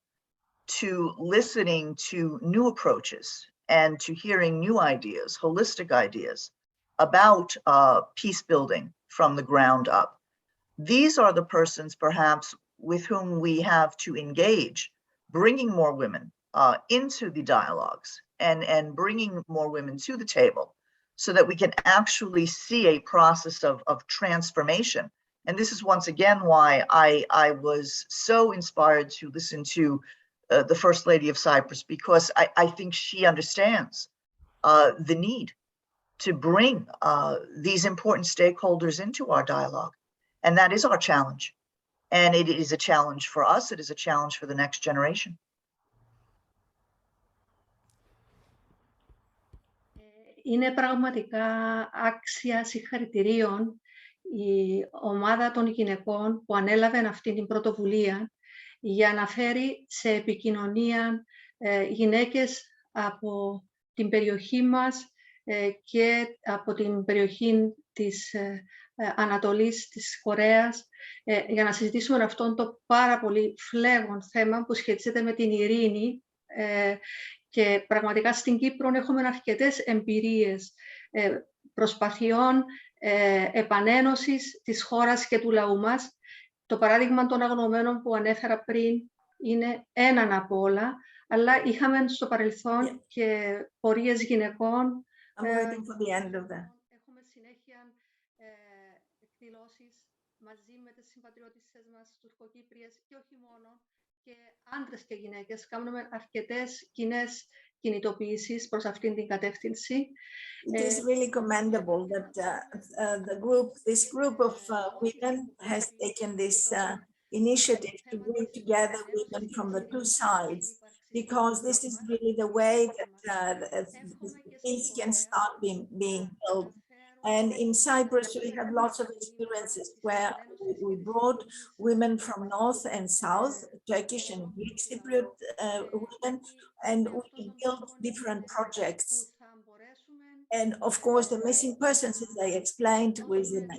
to listening to new approaches and to hearing new ideas, holistic ideas about peace building from the ground up. These are the persons perhaps with whom we have to engage, bringing more women into the dialogues and bringing more women to the table so that we can actually see a process of transformation. And this is once again why I was so inspired to listen to the First Lady of Cyprus, because I think she understands the need to bring these important stakeholders into our dialogue. And that is our challenge. And it is a challenge for us. It is a challenge for the next generation. Είναι πραγματικά άξια συγχαρητηρίων η ομάδα των γυναικών που ανέλαβε αυτή την πρωτοβουλία για να φέρει σε επικοινωνία γυναίκες από την περιοχή μας και από την περιοχή της Ανατολής της Κορέας για να συζητήσουμε αυτόν το πάρα πολύ φλέγον θέμα που σχετίζεται με την ειρήνη. Και πραγματικά στην Κύπρο έχουμε αρκετές εμπειρίες προσπαθειών επανένωσης της χώρας και του λαού μας. Το παράδειγμα των αγνωμένων που ανέφερα πριν είναι έναν από όλα, αλλά είχαμε στο παρελθόν και πορείες γυναικών. Έχουμε συνέχεια εκδηλώσεις μαζί με τις συμπατριώτισσες μας, τουρκοκύπριες και όχι μόνο, και άντρες και γυναίκες. Κάνουμε αρκετές κοινές κινητοποιήσεις προς αυτήν την κατεύθυνση. It is really commendable that this group of women has taken this initiative to bring together women from the two sides, because this is really the way that peace can start being built. And in Cyprus, we have lots of experiences where we brought women from North and South, Turkish and Greek Cypriot women, and we built different projects. And of course, the missing persons, as I explained, was an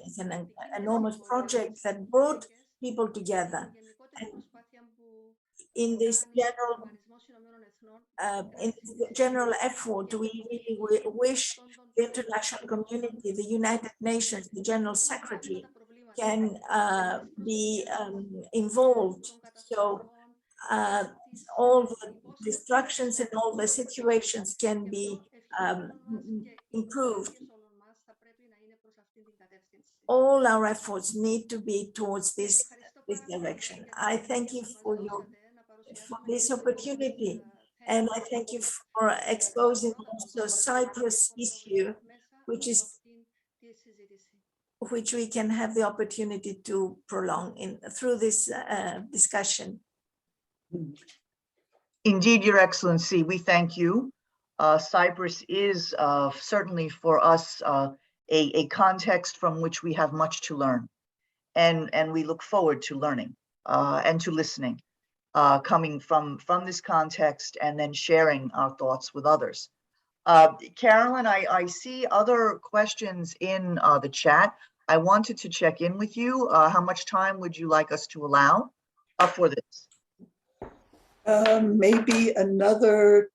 enormous project that brought people together. And in this general effort, we really wish the international community, the United Nations, the General Secretary can be involved. So all the destructions and all the situations can be improved. All our efforts need to be towards this direction. I thank you for this opportunity, and I thank you for exposing also Cyprus issue, which we can have the opportunity to prolong through this discussion. Indeed, Your Excellency, we thank you. Cyprus is certainly for us a context from which we have much to learn, and we look forward to learning and to listening, coming from this context and then sharing our thoughts with others. Carolyn, I see other questions in the chat. I wanted to check in with you. How much time would you like us to allow for this? Maybe another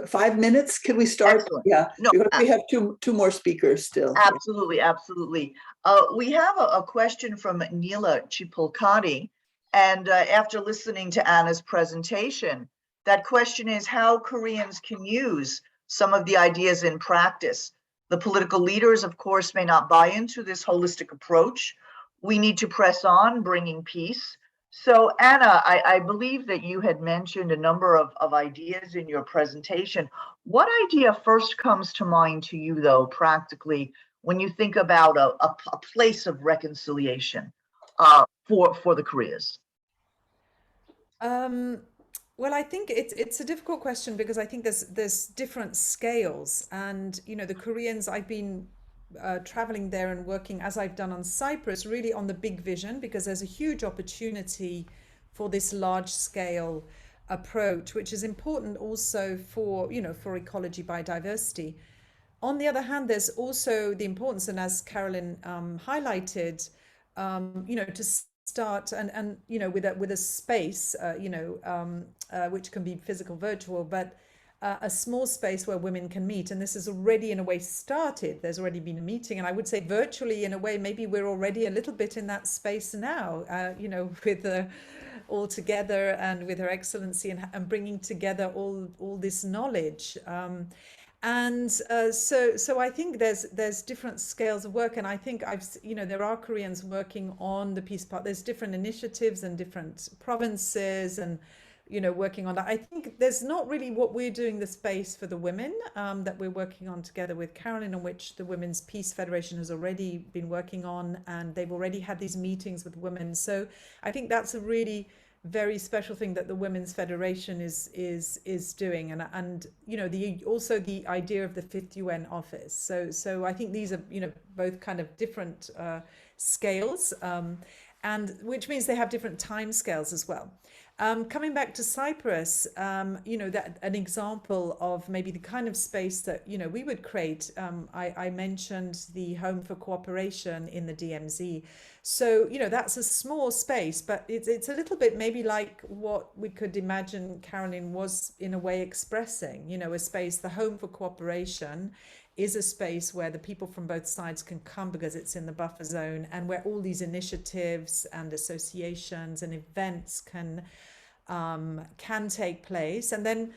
5 minutes. Can we start? Excellent. Yeah, No, because we have two more speakers still. Absolutely, absolutely. We have a question from Neela Chipolkati, and after listening to Anna's presentation, that question is how Koreans can use some of the ideas in practice. The political leaders, of course, may not buy into this holistic approach. We need to press on, bringing peace. So Anna, I believe that you had mentioned a number of ideas in your presentation. What idea first comes to mind to you, though, practically, when you think about a place of reconciliation for the Koreas? Well, I think it's a difficult question because I think there's different scales, and the Koreans, I've been traveling there and working as I've done on Cyprus, really on the big vision, because there's a huge opportunity for this large scale approach, which is important also for for ecology, biodiversity. On the other hand, there's also the importance, and as Carolyn highlighted, to start and with a space which can be physical, virtual, but a small space where women can meet. And this has already in a way started. There's already been a meeting, and I would say virtually in a way, maybe we're already a little bit in that space now, with all together and with Her Excellency and bringing together all this knowledge. So I think there's different scales of work, and I think there are Koreans working on the peace part. There's different initiatives and different provinces and working on that. I think there's not really what we're doing the space for the women that we're working on together with Carolyn, on which the Women's Peace Federation has already been working on, and they've already had these meetings with women. So I think that's a really very special thing that the Women's Federation is doing, and also the idea of the 5th UN office. So I think these are both kind of different scales, and which means they have different time scales as well. Coming back to Cyprus, that an example of maybe the kind of space that we would create. I mentioned the Home for Cooperation in the DMZ. So that's a small space, but it's a little bit maybe like what we could imagine Carolyn was in a way expressing. A space, the Home for Cooperation, is a space where the people from both sides can come because it's in the buffer zone, and where all these initiatives and associations and events can take place. And then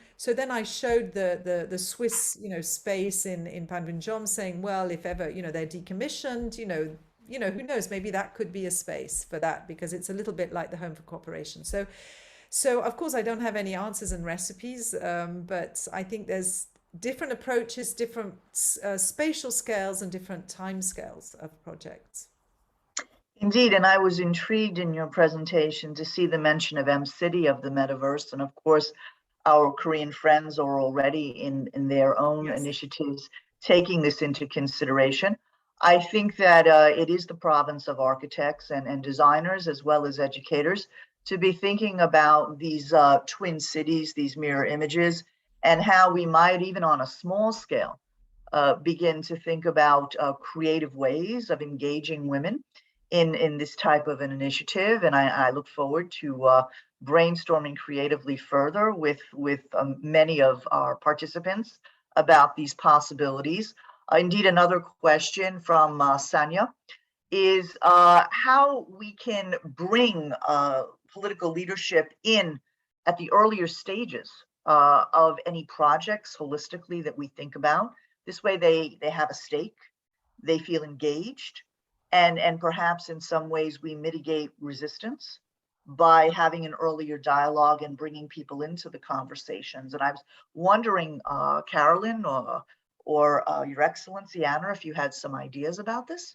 I showed the Swiss space in Panmunjom, saying, well, if ever they're decommissioned, who knows, maybe that could be a space for that, because it's a little bit like the Home for Cooperation. So of course I don't have any answers and recipes, but I think there's different approaches, different spatial scales, and different time scales of projects. Indeed, and I was intrigued in your presentation to see the mention of M-City, of the metaverse, and of course our Korean friends are already in their own initiatives taking this into consideration. I think that it is the province of architects and designers, as well as educators, to be thinking about these twin cities, these mirror images, and how we might, even on a small scale, begin to think about creative ways of engaging women in this type of an initiative. And I look forward to brainstorming creatively further with many of our participants about these possibilities. Indeed, another question from Sanya is how we can bring political leadership in at the earlier stages of any projects holistically that we think about. This way they have a stake, they feel engaged, and perhaps in some ways we mitigate resistance by having an earlier dialogue and bringing people into the conversations. And I was wondering, Carolyn or Your Excellency, Anna, if you had some ideas about this?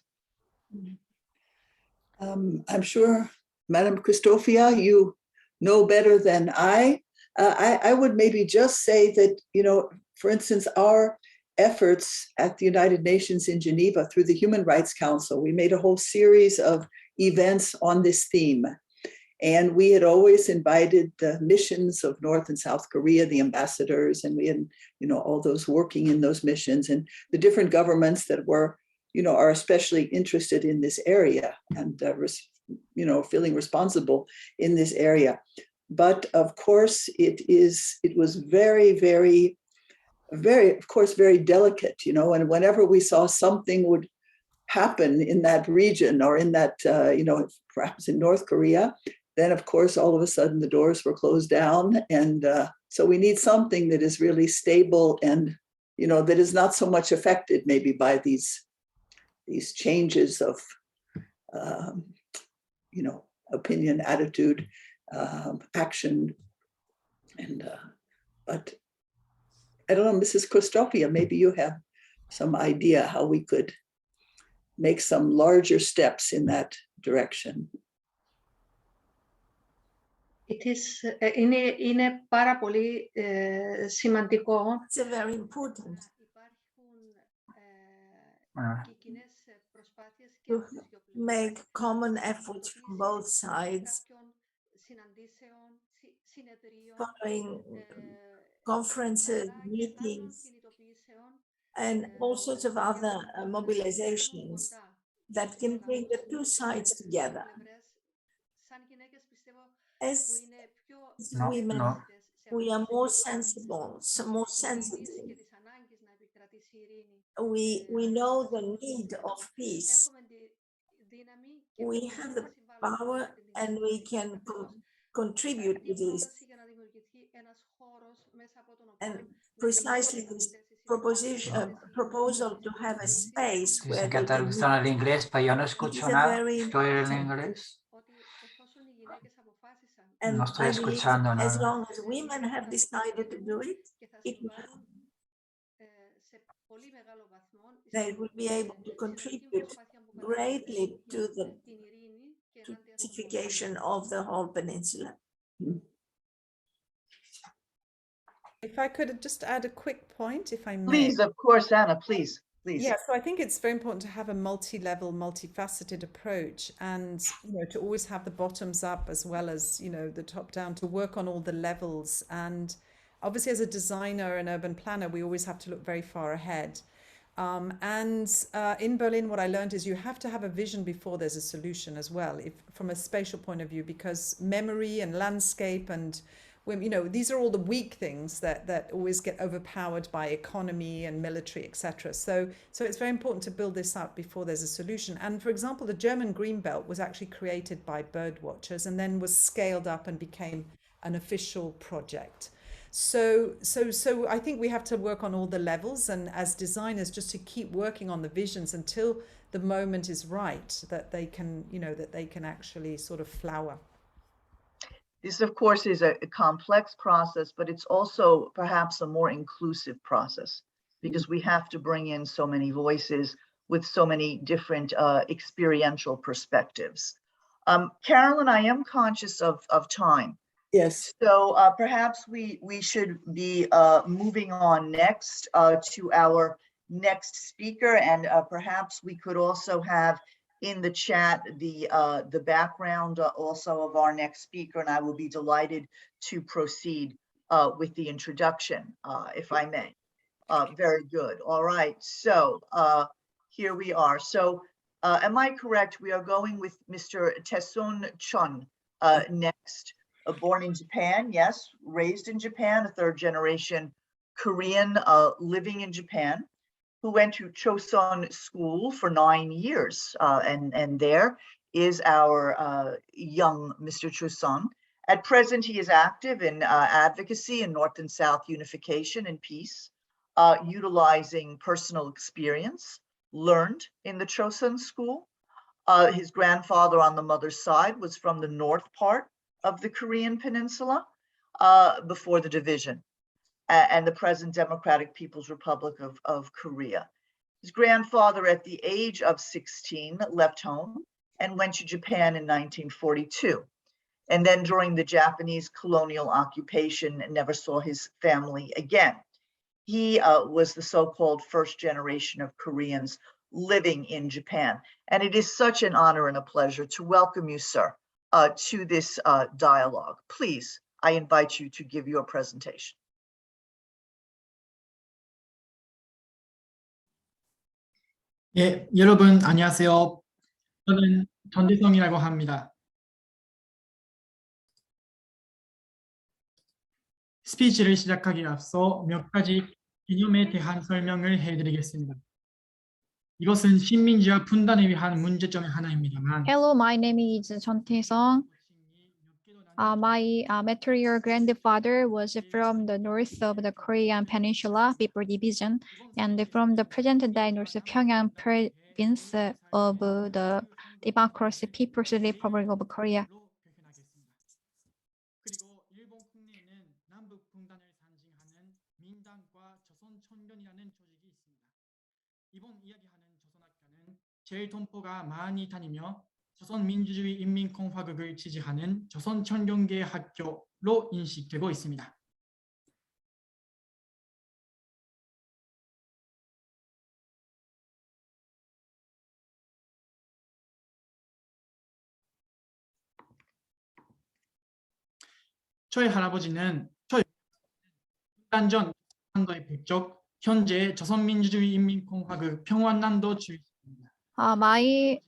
I'm sure, Madam Christofia, you know better than I. I would maybe just say that, you know, for instance, our efforts at the United Nations in Geneva through the Human Rights Council, we made a whole series of events on this theme. And we had always invited the missions of North and South Korea, the ambassadors, and we had, you know, all those working in those missions and the different governments that were, you know, are especially interested in this area and, you know, feeling responsible in this area. But of course, it was very, very, very, of course, very delicate, you know, and whenever we saw something would happen in that region or in that, you know, perhaps in North Korea, then of course, all of a sudden the doors were closed down. And so we need something that is really stable and, you know, that is not so much affected maybe by these changes of, you know, opinion, attitude, action. And, but I don't know, Mrs. Christofia, maybe you have some idea how we could make some larger steps in that direction. Είναι πάρα πολύ σημαντικό. It's very important to make common efforts from both sides, following conferences, meetings, and all sorts of other mobilizations that can bring the two sides together. As women, we are more sensible, more sensitive. We know the need of peace. We have the power and we can contribute to this. And precisely this proposal to have a space where they can meet, en inglés, pero yo no escucho nada. Estoy en inglés. and No estoy I believe escuchando as nada. long as women have decided to do it, they will be able to contribute greatly to the pacification of the whole peninsula. If I could just add a quick point, if I may. Please, of course, Anna, please. Yeah, so I think it's very important to have a multi-level, multifaceted approach, and you know, to always have the bottoms up as well as, you know, the top down, to work on all the levels. And obviously, as a designer and urban planner, we always have to look very far ahead. In Berlin, what I learned is you have to have a vision before there's a solution as well, if from a spatial point of view, because memory and landscape and, you know, these are all the weak things that always get overpowered by economy and military, etc. So it's very important to build this up before there's a solution. And for example, the German Green Belt was actually created by bird watchers and then was scaled up and became an official project. So I think we have to work on all the levels, and as designers, just to keep working on the visions until the moment is right, that they can, you know, that they can actually sort of flower. This, of course, is a complex process, but it's also perhaps a more inclusive process because we have to bring in so many voices with so many different experiential perspectives. Carolyn, I am conscious of time. Yes. So perhaps we should be moving on next to our next speaker, and perhaps we could also have in the chat the background also of our next speaker, and I will be delighted to proceed with the introduction, if I may. Very good. All right. So here we are. So am I correct? We are going with Mr. Taesun Chun next. Born in Japan, yes, raised in Japan, a third generation Korean living in Japan, who went to Chosun School for 9 years. And there is our young Mr. Chosun. At present, he is active in advocacy in North and South unification and peace, utilizing personal experience learned in the Chosun School. His grandfather on the mother's side was from the north part of the Korean Peninsula before the division, and the present Democratic People's Republic of Korea. His grandfather, at the age of 16, left home and went to Japan in 1942. And then during the Japanese colonial occupation, never saw his family again. He was the so-called first generation of Koreans living in Japan. And it is such an honor and a pleasure to welcome you, sir, to this dialogue. Please, I invite you to give your presentation. 예, 여러분 안녕하세요. 저는 전대성이라고 합니다. 스피치를 시작하기에 앞서 몇 가지 개념에 대한 설명을 해드리겠습니다. 이것은 식민지와 분단에 위한 문제점의 하나입니다만 Hello, my name is Chun Tae-sung. My material grandfather was from the north of the Korean Peninsula before division, and from the present-day North Pyongyang province of the Democratic People's Republic of Korea. 그리고 일본 국내에는 남북 분단을 상징하는 민당과 조선천견이라는 조직이 있습니다. 이번 이야기하는 조선학교는 제일 동포가 많이 다니며 조선민주주의 인민공화국을 지지하는 조선천견계 학교로 인식되고 있습니다. 저희 할아버지는 분단전 선거의 백적, 현재 조선민주주의 인민공화국 평안남도 주입니다. My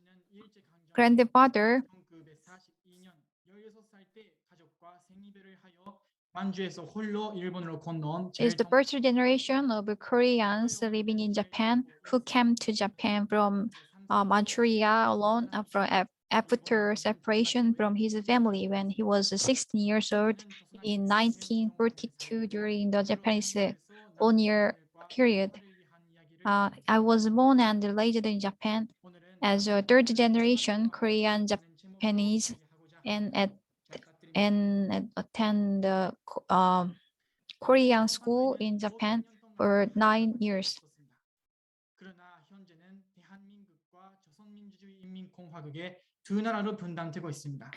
grandfather 1942년 16살 때 가족과 생이별을 하여 만주에서 홀로 일본으로 건너온 is the first generation of Koreans living in Japan who came to Japan from Manchuria alone after separation from his family when he was 16 years old in 1942 during the Japanese colonial period. I was born and raised in Japan as a third generation Korean Japanese and attend the Korean school in Japan for 9 years. 그러나 현재는 대한민국과 조선민주주의 인민공화국의 두 나라로 분단되고 있습니다.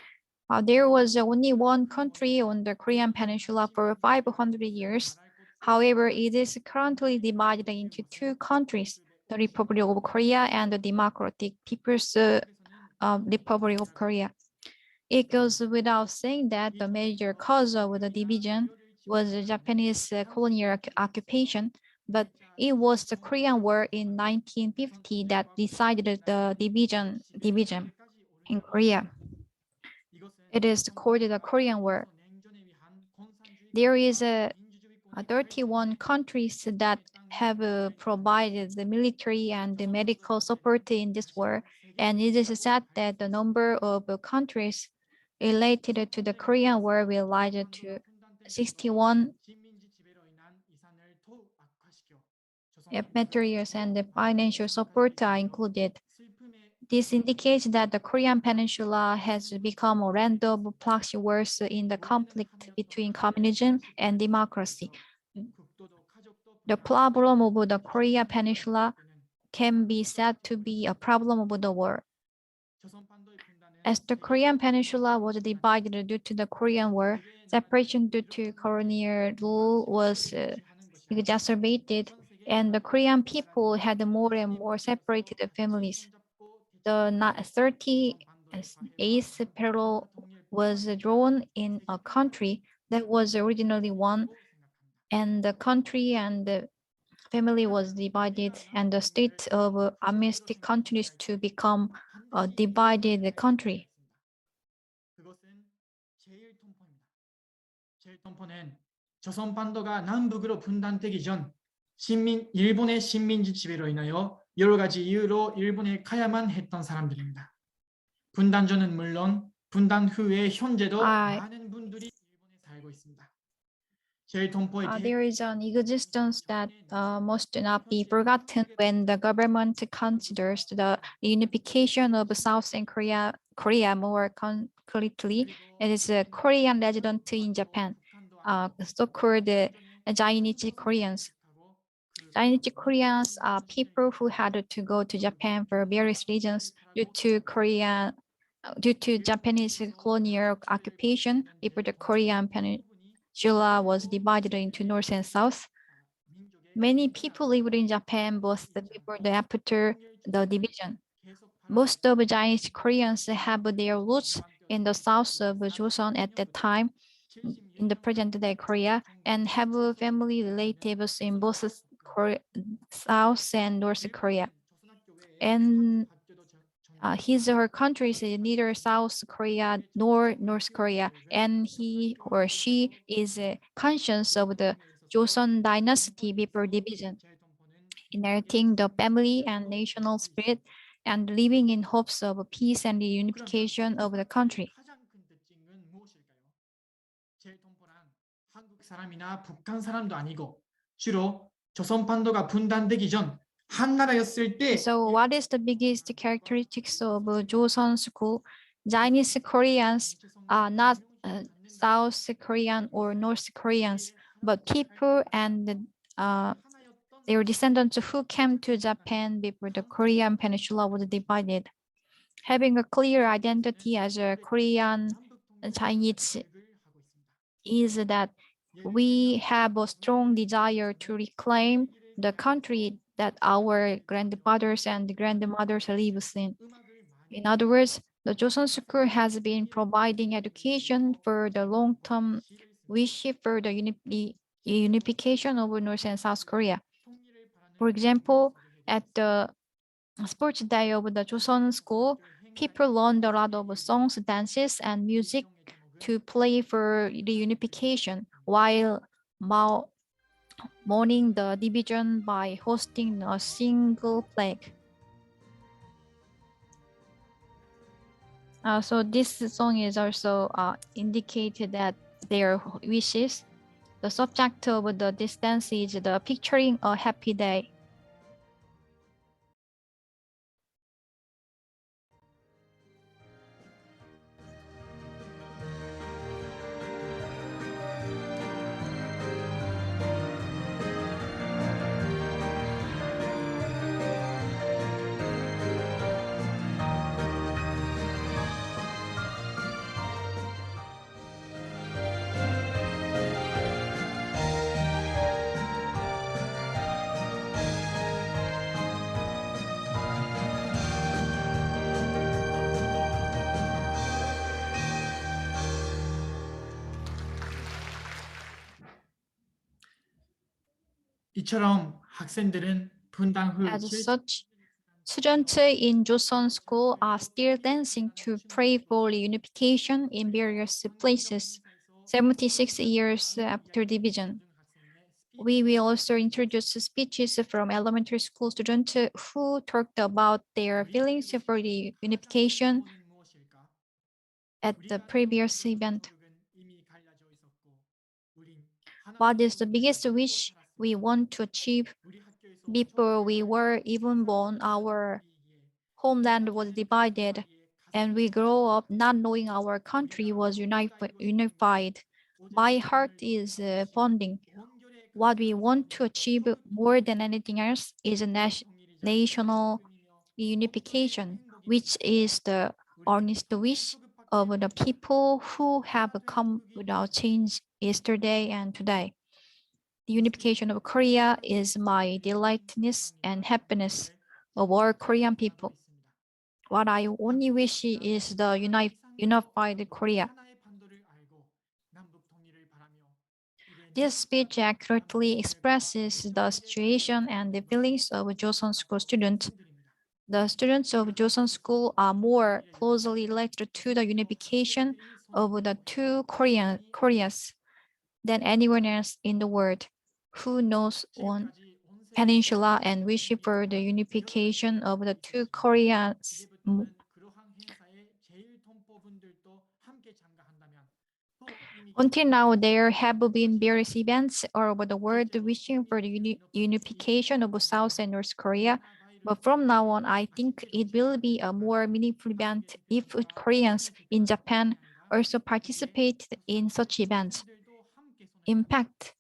There was only one country on the Korean Peninsula for 500 years. However, it is currently divided into two countries, the Republic of Korea and the Democratic People's Republic of Korea. It goes without saying that the major cause of the division was the Japanese colonial occupation, but it was the Korean War in 1950 that decided the division in Korea. It is called the Korean War. There is 31 countries that have provided the military and the medical support in this war, and it is said that the number of countries related to the Korean War will rise to 61. If materials and the financial support are included. This indicates that the Korean Peninsula has become a random proxy wars in the conflict between communism and democracy. The problem of the Korean Peninsula can be said to be a problem of the war. As the Korean Peninsula was divided due to the Korean War, separation due to colonial rule was exacerbated, And the Korean people had more and more separated families. The 38th parallel was drawn in a country that was originally one, and the country and the family was divided, and the state of armistice continues to become a divided country. 그것은 제1통포입니다. 제1통포는 조선 반도가 남북으로 분단되기 전 일본의 식민지 지배로 인하여 여러 가지 이유로 일본에 가야만 했던 사람들입니다. 분단 전은 물론 분단 후에 현재도 많은 분들이 일본에 살고 있습니다. There is an existence that must not be forgotten when the government considers the unification of South and Korea more concretely. It is a Korean resident in Japan, so-called Zainichi Koreans. Zainichi Koreans are people who had to go to Japan for various reasons due to Japanese colonial occupation before the Korean Peninsula was divided into North and South. Many people lived in Japan both before and after the division. Most of Chinese Koreans have their roots in the south of Joseon at that time, in the present-day Korea, and have family relatives in both South and North Korea. And his or her country is neither South Korea nor North Korea, and he or she is conscious of the Joseon dynasty before division, inheriting the family and national spirit, and living in hopes of peace and the unification of the country. 가장 큰 특징은 무엇일까요? 제1통포란 한국 사람이나 북한 사람도 아니고 주로 조선 반도가 분단되기 전 한 나라였을 때 So what is the biggest characteristics of Joseon school? Chinese Koreans are not South Korean or North Koreans, but people and their descendants who came to Japan before the Korean Peninsula was divided. Having a clear identity as a Korean Chinese is that we have a strong desire to reclaim the country that our grandfathers and grandmothers live in. In other words, the Joseon school has been providing education for the long-term wish for the unification of North and South Korea. For example, at the sports day of the Joseon school, people learned a lot of songs, dances, and music to play for the unification while mourning the division by hosting a single flag. So this song is also indicated that their wishes. The subject of the distance is the picturing a happy day. 이처럼 학생들은 분단 후 As such, students in Joseon school are still dancing to pray for unification in various places, 76 years after division. We will also introduce speeches from elementary school students who talked about their feelings for the unification at the previous event. What is the biggest wish we want to achieve? Before we were even born, our homeland was divided, and we grow up not knowing our country was unified. My heart is pounding. What we want to achieve more than anything else is a national unification, which is the earnest wish of the people who have come without change yesterday and today. The unification of Korea is my delightness and happiness of all Korean people. What I only wish is the unified Korea. This speech accurately expresses the situation and the feelings of Joseon School students. The students of Joseon School are more closely related to the unification of the two Koreas than anyone else in the world who knows one peninsula and wish for the unification of the two Koreas. Until now, there have been various events all over the world wishing for the unification of South and North Korea. But from now on, I think it will be a more meaningful event if Koreans in Japan also participate in such events. In fact,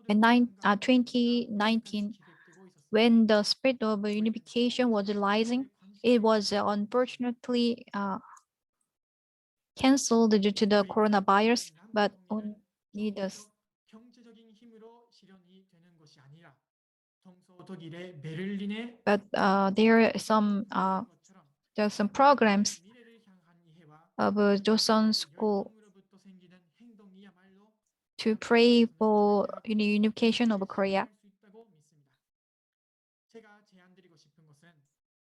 in 2019, when the spirit of unification was rising, it was unfortunately canceled due to the coronavirus, but only the there are some programs of Joseon School to pray for unification of Korea.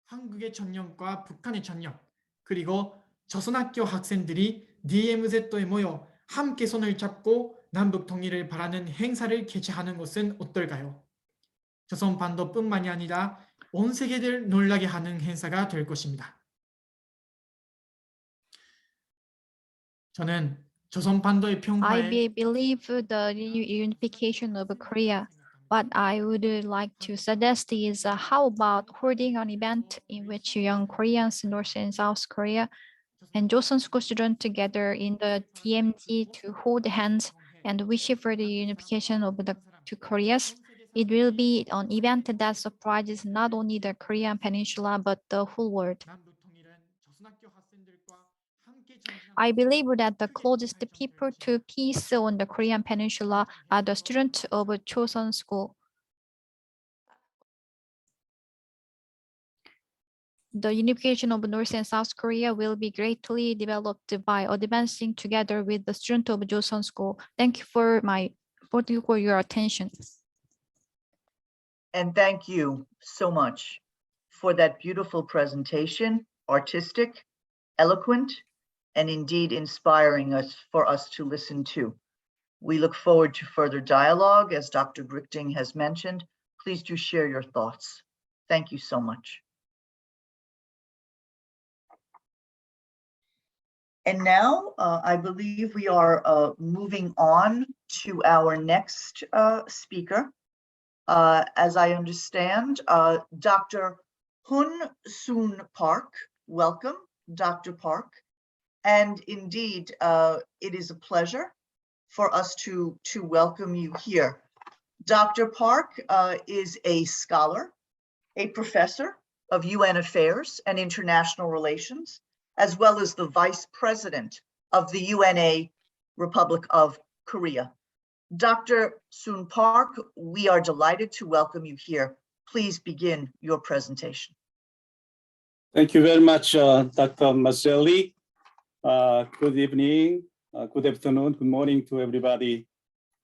한국의 전령과 북한의 전령, 그리고 조선학교 학생들이 DMZ에 모여 함께 손을 잡고 남북 통일을 바라는 행사를 개최하는 것은 어떨까요? 조선반도뿐만이 아니라 온 세계를 놀라게 하는 행사가 될 것입니다. 저는 조선반도의 평화에 I believe the unification of Korea. What I would like to suggest is how about holding an event in which young Koreans, North and South Korea, and Joseon School students together in the DMZ to hold hands and wish for the unification of the two Koreas. It will be an event that surprises not only the Korean peninsula but the whole world. I believe that the closest people to peace on the Korean peninsula are the students of Joseon School. The unification of North and South Korea will be greatly developed by advancing together with the students of Joseon School. Thank you for your attention. And thank you so much for that beautiful presentation, artistic, eloquent, and indeed inspiring for us to listen to. We look forward to further dialogue. As Dr. Grichting has mentioned, please do share your thoughts. Thank you so much. And now I believe we are moving on to our next speaker. As I understand, Dr. Hun Soon Park. Welcome, Dr. Park. And indeed, it is a pleasure for us to welcome you here. Dr. Park is a scholar, a professor of UN Affairs and International Relations, as well as the Vice President of the UNA Republic of Korea. Dr. Soon Park, we are delighted to welcome you here. Please begin your presentation. Thank you very much, Dr. Maselli. Good evening, good afternoon, good morning to everybody.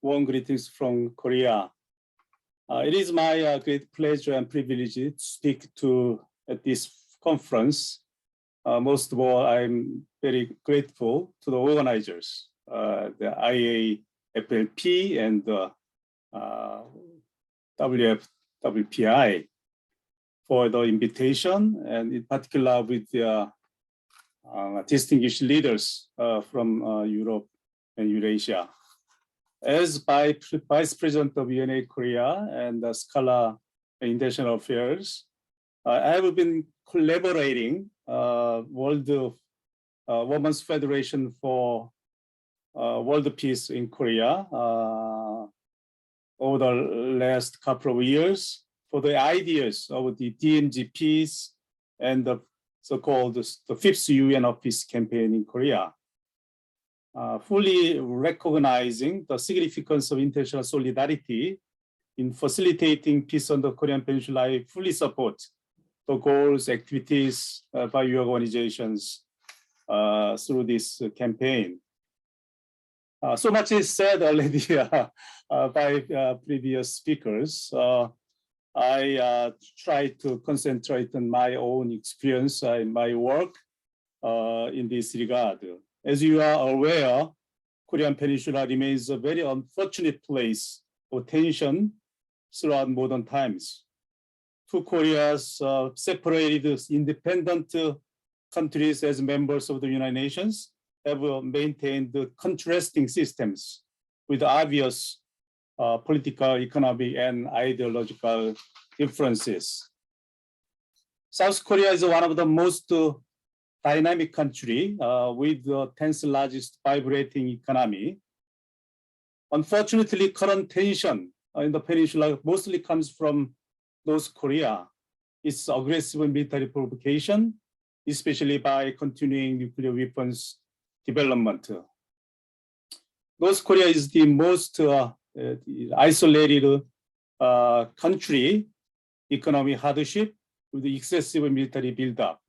Warm greetings from Korea. It is my great pleasure and privilege to speak at this conference. Most of all, I'm very grateful to the organizers, the IAFLP and the WFWPI for the invitation, and in particular with the distinguished leaders from Europe and Eurasia. As Vice President of UNA Korea and the Scholar in International Affairs, I have been collaborating World Women's Federation for World Peace in Korea over the last couple of years for the ideas of the DMZ peace and the so-called the 5th UN of Peace campaign in Korea. fully recognizing the significance of international solidarity in facilitating peace on the Korean Peninsula, I fully support the goals, activities by your organizations through this campaign. So much is said already by previous speakers. I try to concentrate on my own experience in my work in this regard. As you are aware, Korean Peninsula remains a very unfortunate place of tension throughout modern times. Two Koreas separated independent countries as members of the United Nations have maintained contrasting systems with obvious political, economic, and ideological differences. South Korea is one of the most dynamic country with the 10th largest vibrating economy. Unfortunately, current tension in the peninsula mostly comes from North Korea. Its aggressive military provocation, especially by continuing nuclear weapons development. North Korea is the most isolated country, economic hardship with excessive military buildup.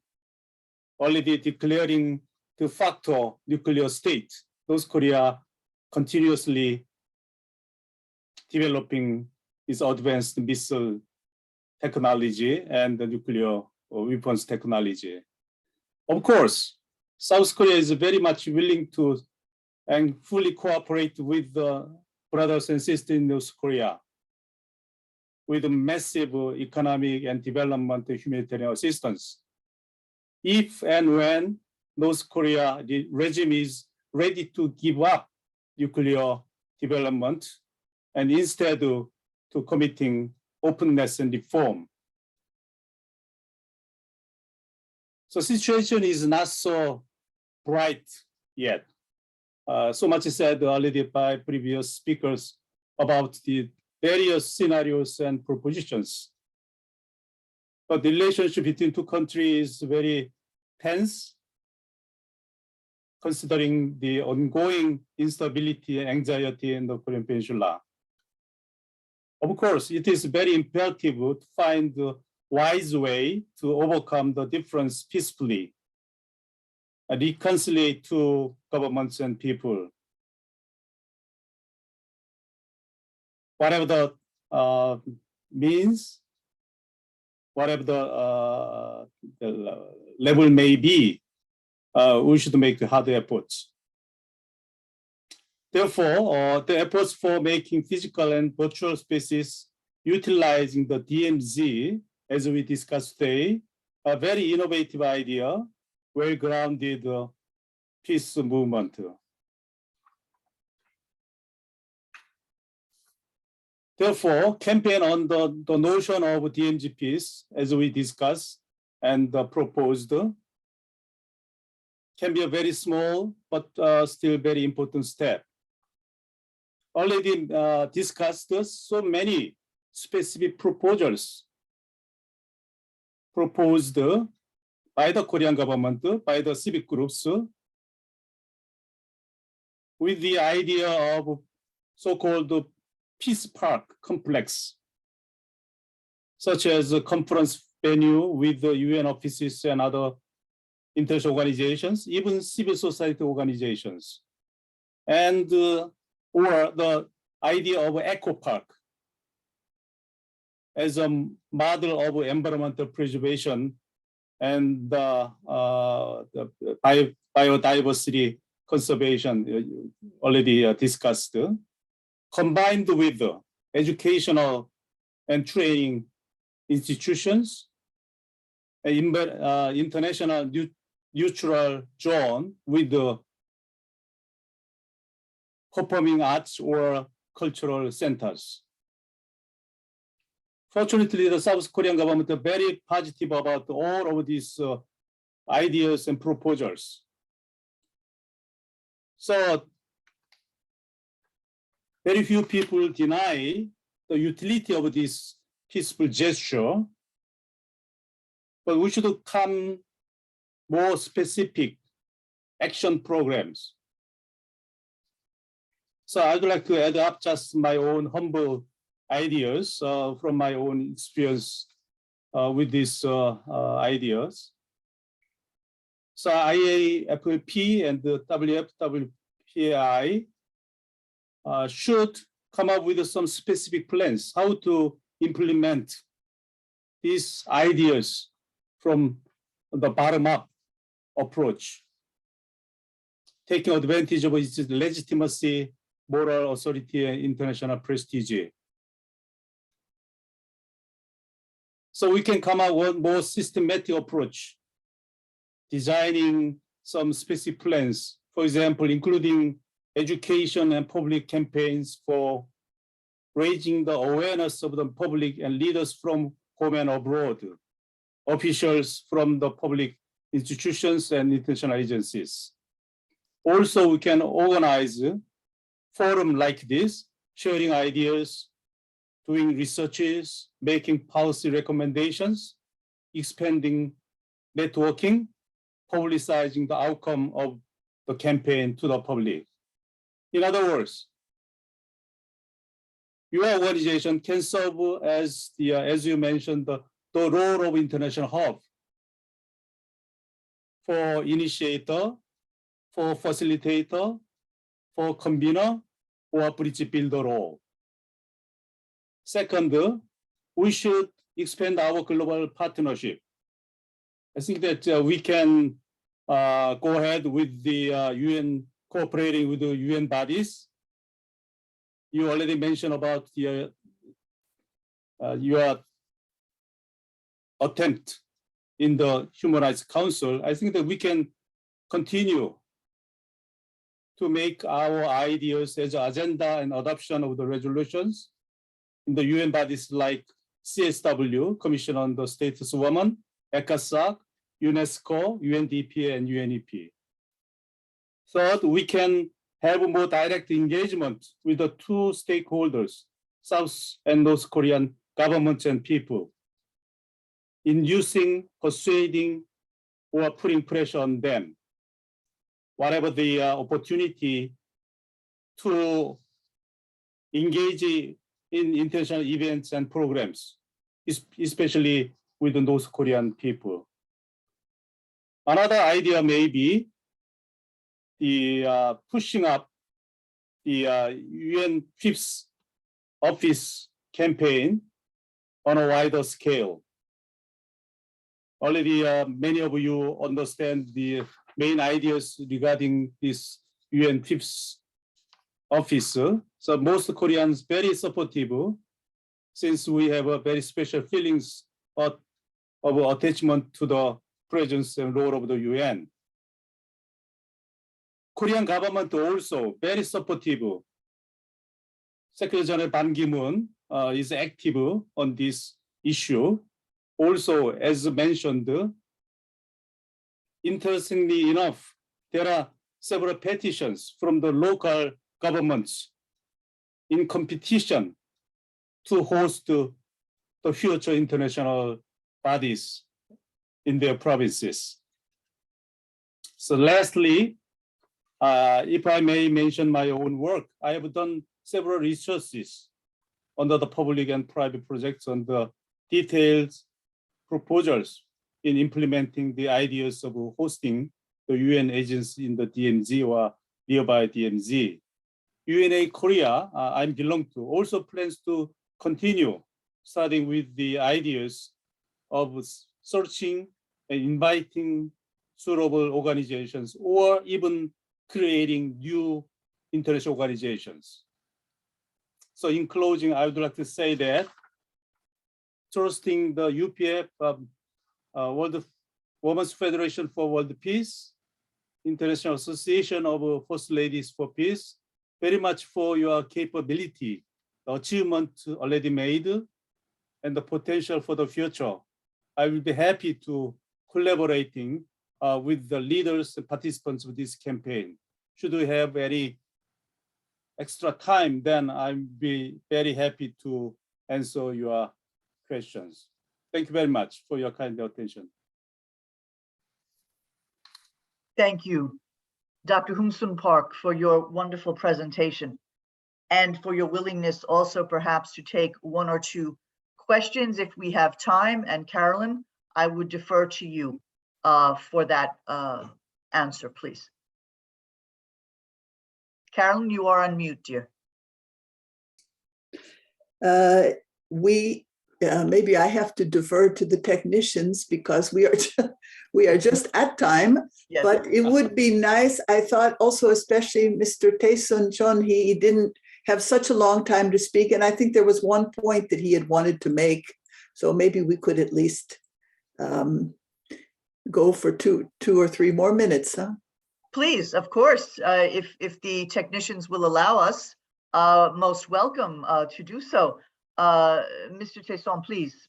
Already declaring de facto nuclear state, North Korea continuously developing its advanced missile technology and the nuclear weapons technology. Of course, South Korea is very much willing to and fully cooperate with the brothers and sisters in North Korea with massive economic and development humanitarian assistance. If and when North Korea the regime is ready to give up nuclear development and instead to committing openness and reform. So situation is not so bright yet. So much is said already by previous speakers about the various scenarios and propositions. But the relationship between two countries is very tense, considering the ongoing instability and anxiety in the Korean Peninsula. Of course, it is very imperative to find a wise way to overcome the difference peacefully and reconcile two governments and people. Whatever the means, whatever the level may be, we should make hard efforts. Therefore, the efforts for making physical and virtual spaces utilizing the DMZ, as we discussed today, a very innovative idea, well-grounded peace movement. Therefore, campaign on the notion of DMZ peace, as we discussed and proposed, can be a very small but still very important step. Already discussed so many specific proposals proposed by the Korean government, by the civic groups, with the idea of so-called peace park complex, such as a conference venue with the UN offices and other international organizations, even civil society organizations, and or the idea of eco park as a model of environmental preservation and the biodiversity conservation already discussed, combined with the educational and training institutions, international neutral zone with the performing arts or cultural centers. Fortunately, the South Korean government is very positive about all of these ideas and proposals. So very few people deny the utility of this peaceful gesture, but we should come more specific action programs So I'd like to add up just my own humble ideas from my own experience with these ideas. So IAFLP and the WFWPI should come up with some specific plans how to implement these ideas from the bottom-up approach, taking advantage of its legitimacy, moral authority, and international prestige. So we can come up with a more systematic approach, designing some specific plans, for example, including education and public campaigns for raising the awareness of the public and leaders from home and abroad, officials from the public institutions and international agencies. Also, we can organize forums like this, sharing ideas, doing researches, making policy recommendations, expanding networking, publicizing the outcome of the campaign to the public. In other words, your organization can serve as the, as you mentioned, the role of international hub for initiator, for facilitator, for convener, or bridge builder role. Second, we should expand our global partnership. I think that we can go ahead with the UN, cooperating with the UN bodies. You already mentioned about the, your attempt in the Human Rights Council. I think that we can continue to make our ideas as agenda and adoption of the resolutions in the UN bodies like CSW, Commission on the Status of Women, ECOSOC, UNESCO, UNDP, and UNEP. Third, we can have more direct engagement with the two stakeholders, South and North Korean governments and people, inducing, persuading, or putting pressure on them, whatever the opportunity to engage in international events and programs, especially with the North Korean people. Another idea may be the pushing up the UN Fifth Office campaign on a wider scale. Already many of you understand the main ideas regarding this UN Fifth Office. So most Koreans very supportive, since we have a very special feelings of attachment to the presence and role of the UN. Korean government also very supportive. Secretary General Ban Ki-moon is active on this issue. Also, as mentioned, interestingly enough, there are several petitions from the local governments in competition to host the future international bodies in their provinces. So lastly, if I may mention my own work, I have done several researches under the public and private projects on the detailed proposals in implementing the ideas of hosting the UN agency in the DMZ or nearby DMZ. UNA Korea, I belong to, also plans to continue starting with the ideas of searching and inviting suitable organizations or even creating new international organizations. So in closing, I would like to say that trusting the UPF, World Women's Federation for World Peace, International Association of First Ladies for Peace, very much for your capability, the achievement already made, and the potential for the future. I will be happy to collaborating with the leaders and participants of this campaign. Should we have any extra time, then I'll be very happy to answer your questions. Thank you very much for your kind attention. Thank you, Dr. Hoon Soon Park, for your wonderful presentation. and for your willingness also perhaps to take one or two questions if we have time. And Carolyn, I would defer to you for that answer, please. Carolyn, you are on mute, dear. Maybe I have to defer to the technicians because we are just at time. Yes. But it would be nice. I thought also, especially Mr. Tae-sun Chon, he didn't have such a long time to speak, and I think there was one point that he had wanted to make. So maybe we could at least go for two or three more minutes, huh? Please, of course, if the technicians will allow us, most welcome to do so. Mr. Tae-sun, please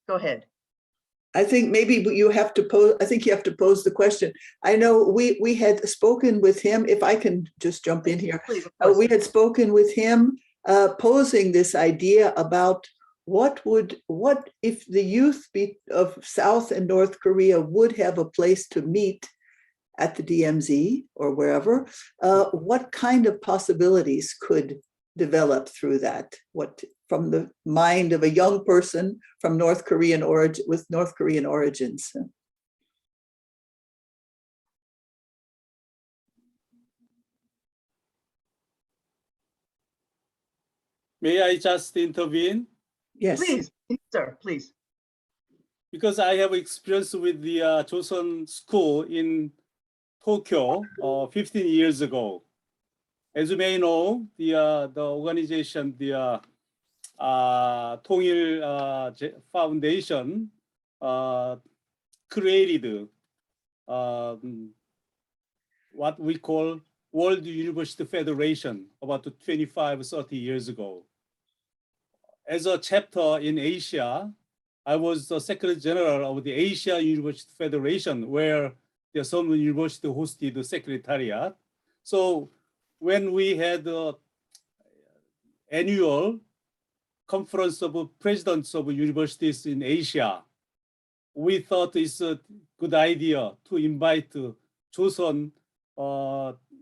go ahead. I think maybe you have to pose. I think you have to pose the question. I know we had spoken with him. If I can just jump in here, please, we had spoken with him, posing this idea about what if the youth of South and North Korea would have a place to meet at the DMZ or wherever. What kind of possibilities could develop through that? What from the mind of a young person from North Korean origin with North Korean origins? May I just intervene? Yes. Please, sir, please. Because I have experience with the Joseon School in Tokyo 15 years ago. As you may know, the organization, the 통일 Foundation created what we call World University Federation about 25-30 years ago. As a chapter in Asia, I was the Secretary General of the Asia University Federation, where the Seoul University hosted the secretariat. So when we had the annual conference of presidents of universities in Asia, we thought it's a good idea to invite Joseon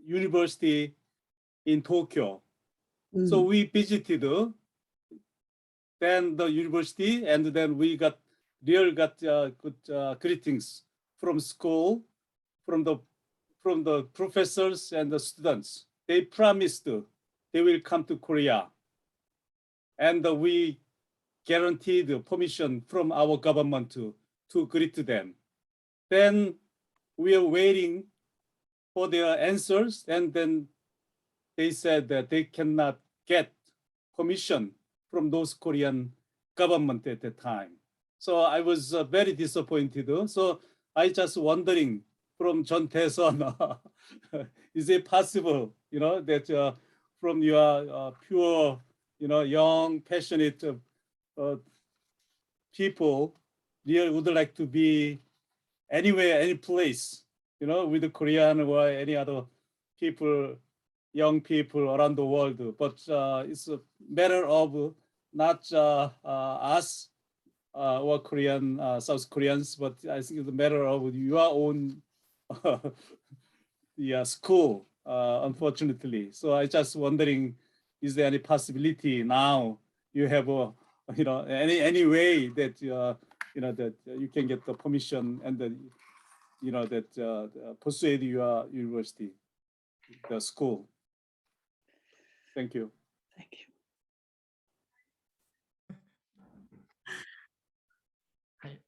University in Tokyo. So we visited then the university, and then we got good greetings from school, from the professors and the students. They promised they will come to Korea, and we guaranteed permission from our government to greet them. Then we are waiting for their answers, and then they said that they cannot get permission from those Korean government at the time. So I was very disappointed. So I just wondering from John Tae-sun, is it possible, that from your pure, young, passionate people, really would like to be anywhere, any place, with the Korean or any other people, young people around the world. But it's a matter of not us or Korean, South Koreans, but I think it's a matter of your own school, unfortunately. So I just wondering, is there any possibility now you have any way that that you can get the permission and that persuade your university, the school? Thank you. Thank you. はい、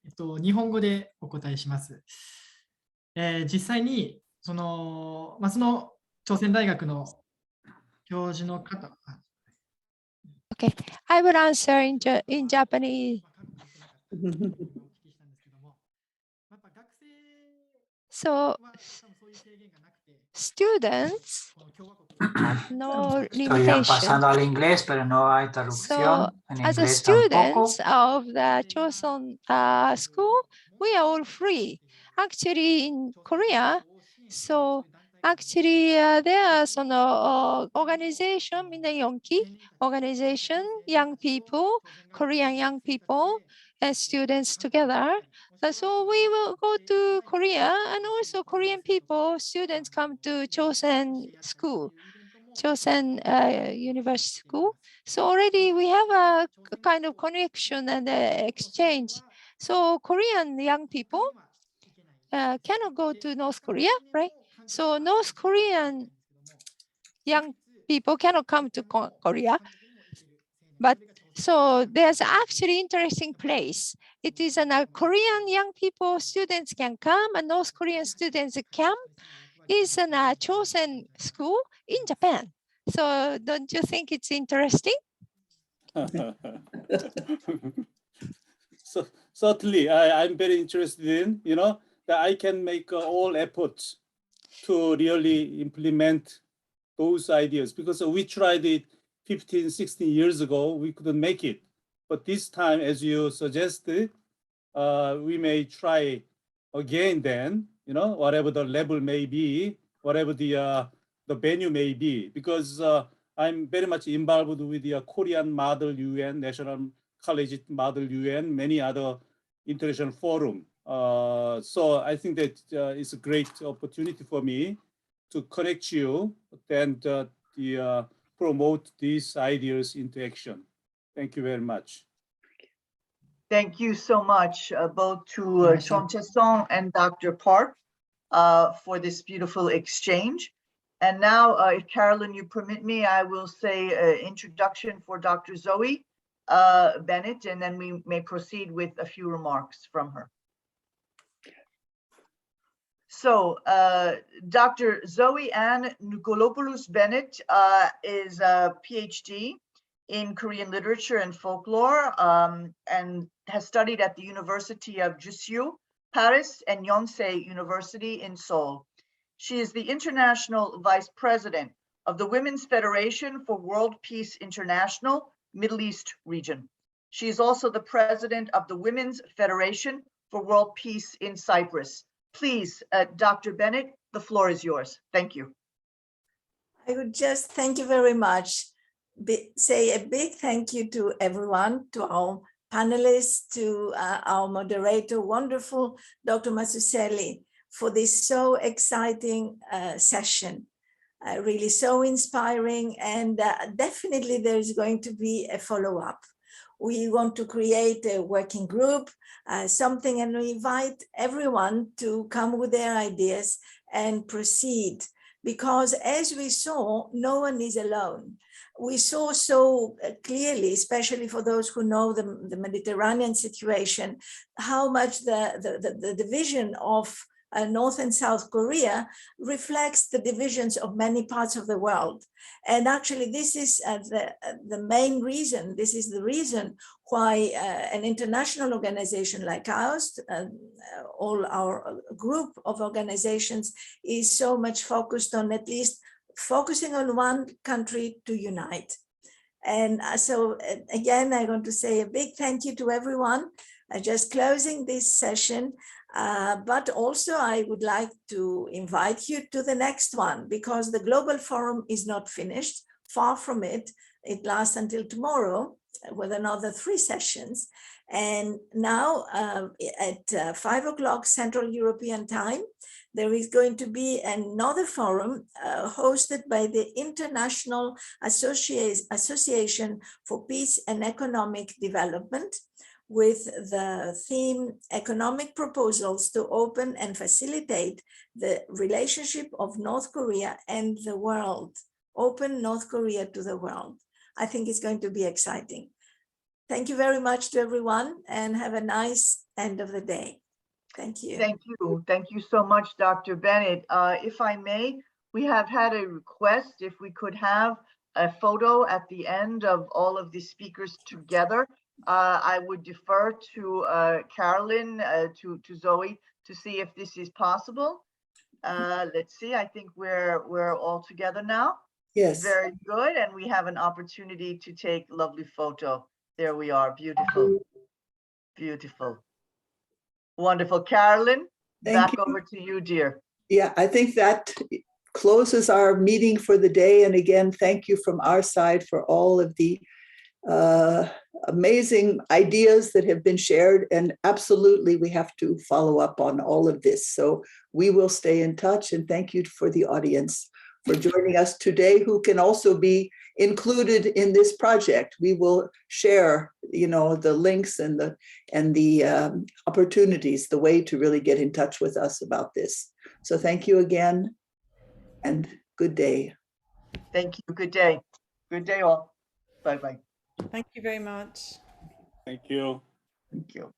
日本語でお答えします。実際にその朝鮮大学の教授の方。Okay, I will answer in Japanese. So, students, no Estoy pasando limitation. al inglés, pero no hay traducción. So, En as a inglés tampoco. students of the Joseon school, we are all free. Actually, in Korea, so actually there are some organization, organization, young people, Korean young people and students together. So we will go to Korea, and also Korean people, students come to Joseon school. Chosen University School. So already we have a kind of connection and exchange. So Korean young people cannot go to North Korea, right? So North Korean young people cannot come to Korea. But so there's actually interesting place. It is a Korean young people, students can come, and North Korean students can. Is a chosen school in Japan. So don't you think it's interesting? So certainly, I'm very interested in, that I can make all efforts to really implement those ideas, because we tried it 15, 16 years ago, we couldn't make it. But this time, as you suggested, we may try again then, whatever the level may be, whatever the venue may be, because I'm very much involved with the Korean Model UN, National College Model UN, many other international forum. So I think that it's a great opportunity for me to connect you and promote these ideas into action. Thank you very much. Thank you so much, both to Chon Chae-sung and Dr. Park for this beautiful exchange. And now, if Carolyn, you permit me, I will say introduction for Dr. Zoe Bennett, and then we may proceed with a few remarks from her. So Dr. Zoe Ann Nukolopoulos Bennett is a PhD in Korean literature and folklore, and has studied at the University of Jussieu, Paris, and Yonsei University in Seoul. She is the International Vice President of the Women's Federation for World Peace International, Middle East region. She is also the President of the Women's Federation for World Peace in Cyprus. Please, Dr. Bennett, the floor is yours. Thank you. I would just thank you very much. Say a big thank you to everyone, to our panelists, to our moderator, wonderful Dr. Masuselli, for this so exciting session. Really so inspiring, and definitely there is going to be a follow-up. We want to create a working group, something, and we invite everyone to come with their ideas and proceed, because as we saw, no one is alone. We saw so clearly, especially for those who know the Mediterranean situation, how much the division of North and South Korea reflects the divisions of many parts of the world. And actually, this is the main reason, this is the reason why an international organization like ours, all our group of organizations, is so much focused on at least focusing on one country to unite. And so again, I want to say a big thank you to everyone. Just closing this session, but also I would like to invite you to the next one, because the Global Forum is not finished, far from it. It lasts until tomorrow with another 3 sessions. And now at 5 o'clock Central European time, there is going to be another forum hosted by the International Association for Peace and Economic Development, with the theme economic proposals to open and facilitate the relationship of North Korea and the world. Open North Korea to the world. I think it's going to be exciting. Thank you very much to everyone, and have a nice end of the day. Thank you. Thank you. Thank you so much, Dr. Bennett. If I may, we have had a request if we could have a photo at the end of all of the speakers together. I would defer to Carolyn, to Zoe, to see if this is possible. Let's see, I think we're all together now. Yes. Very good, and we have an opportunity to take lovely photo. There we are, beautiful, beautiful. Wonderful. Carolyn, back over to you, dear. Yeah, I think that closes our meeting for the day. And again, thank you from our side for all of the amazing ideas that have been shared. And absolutely, we have to follow up on all of this. So we will stay in touch, and thank you for the audience for joining us today, who can also be included in this project. We will share, the links and the opportunities, the way to really get in touch with us about this. So thank you again, and good day. Thank you. Good day. Good day all. Bye-bye. Thank you very much. Thank you. Thank you.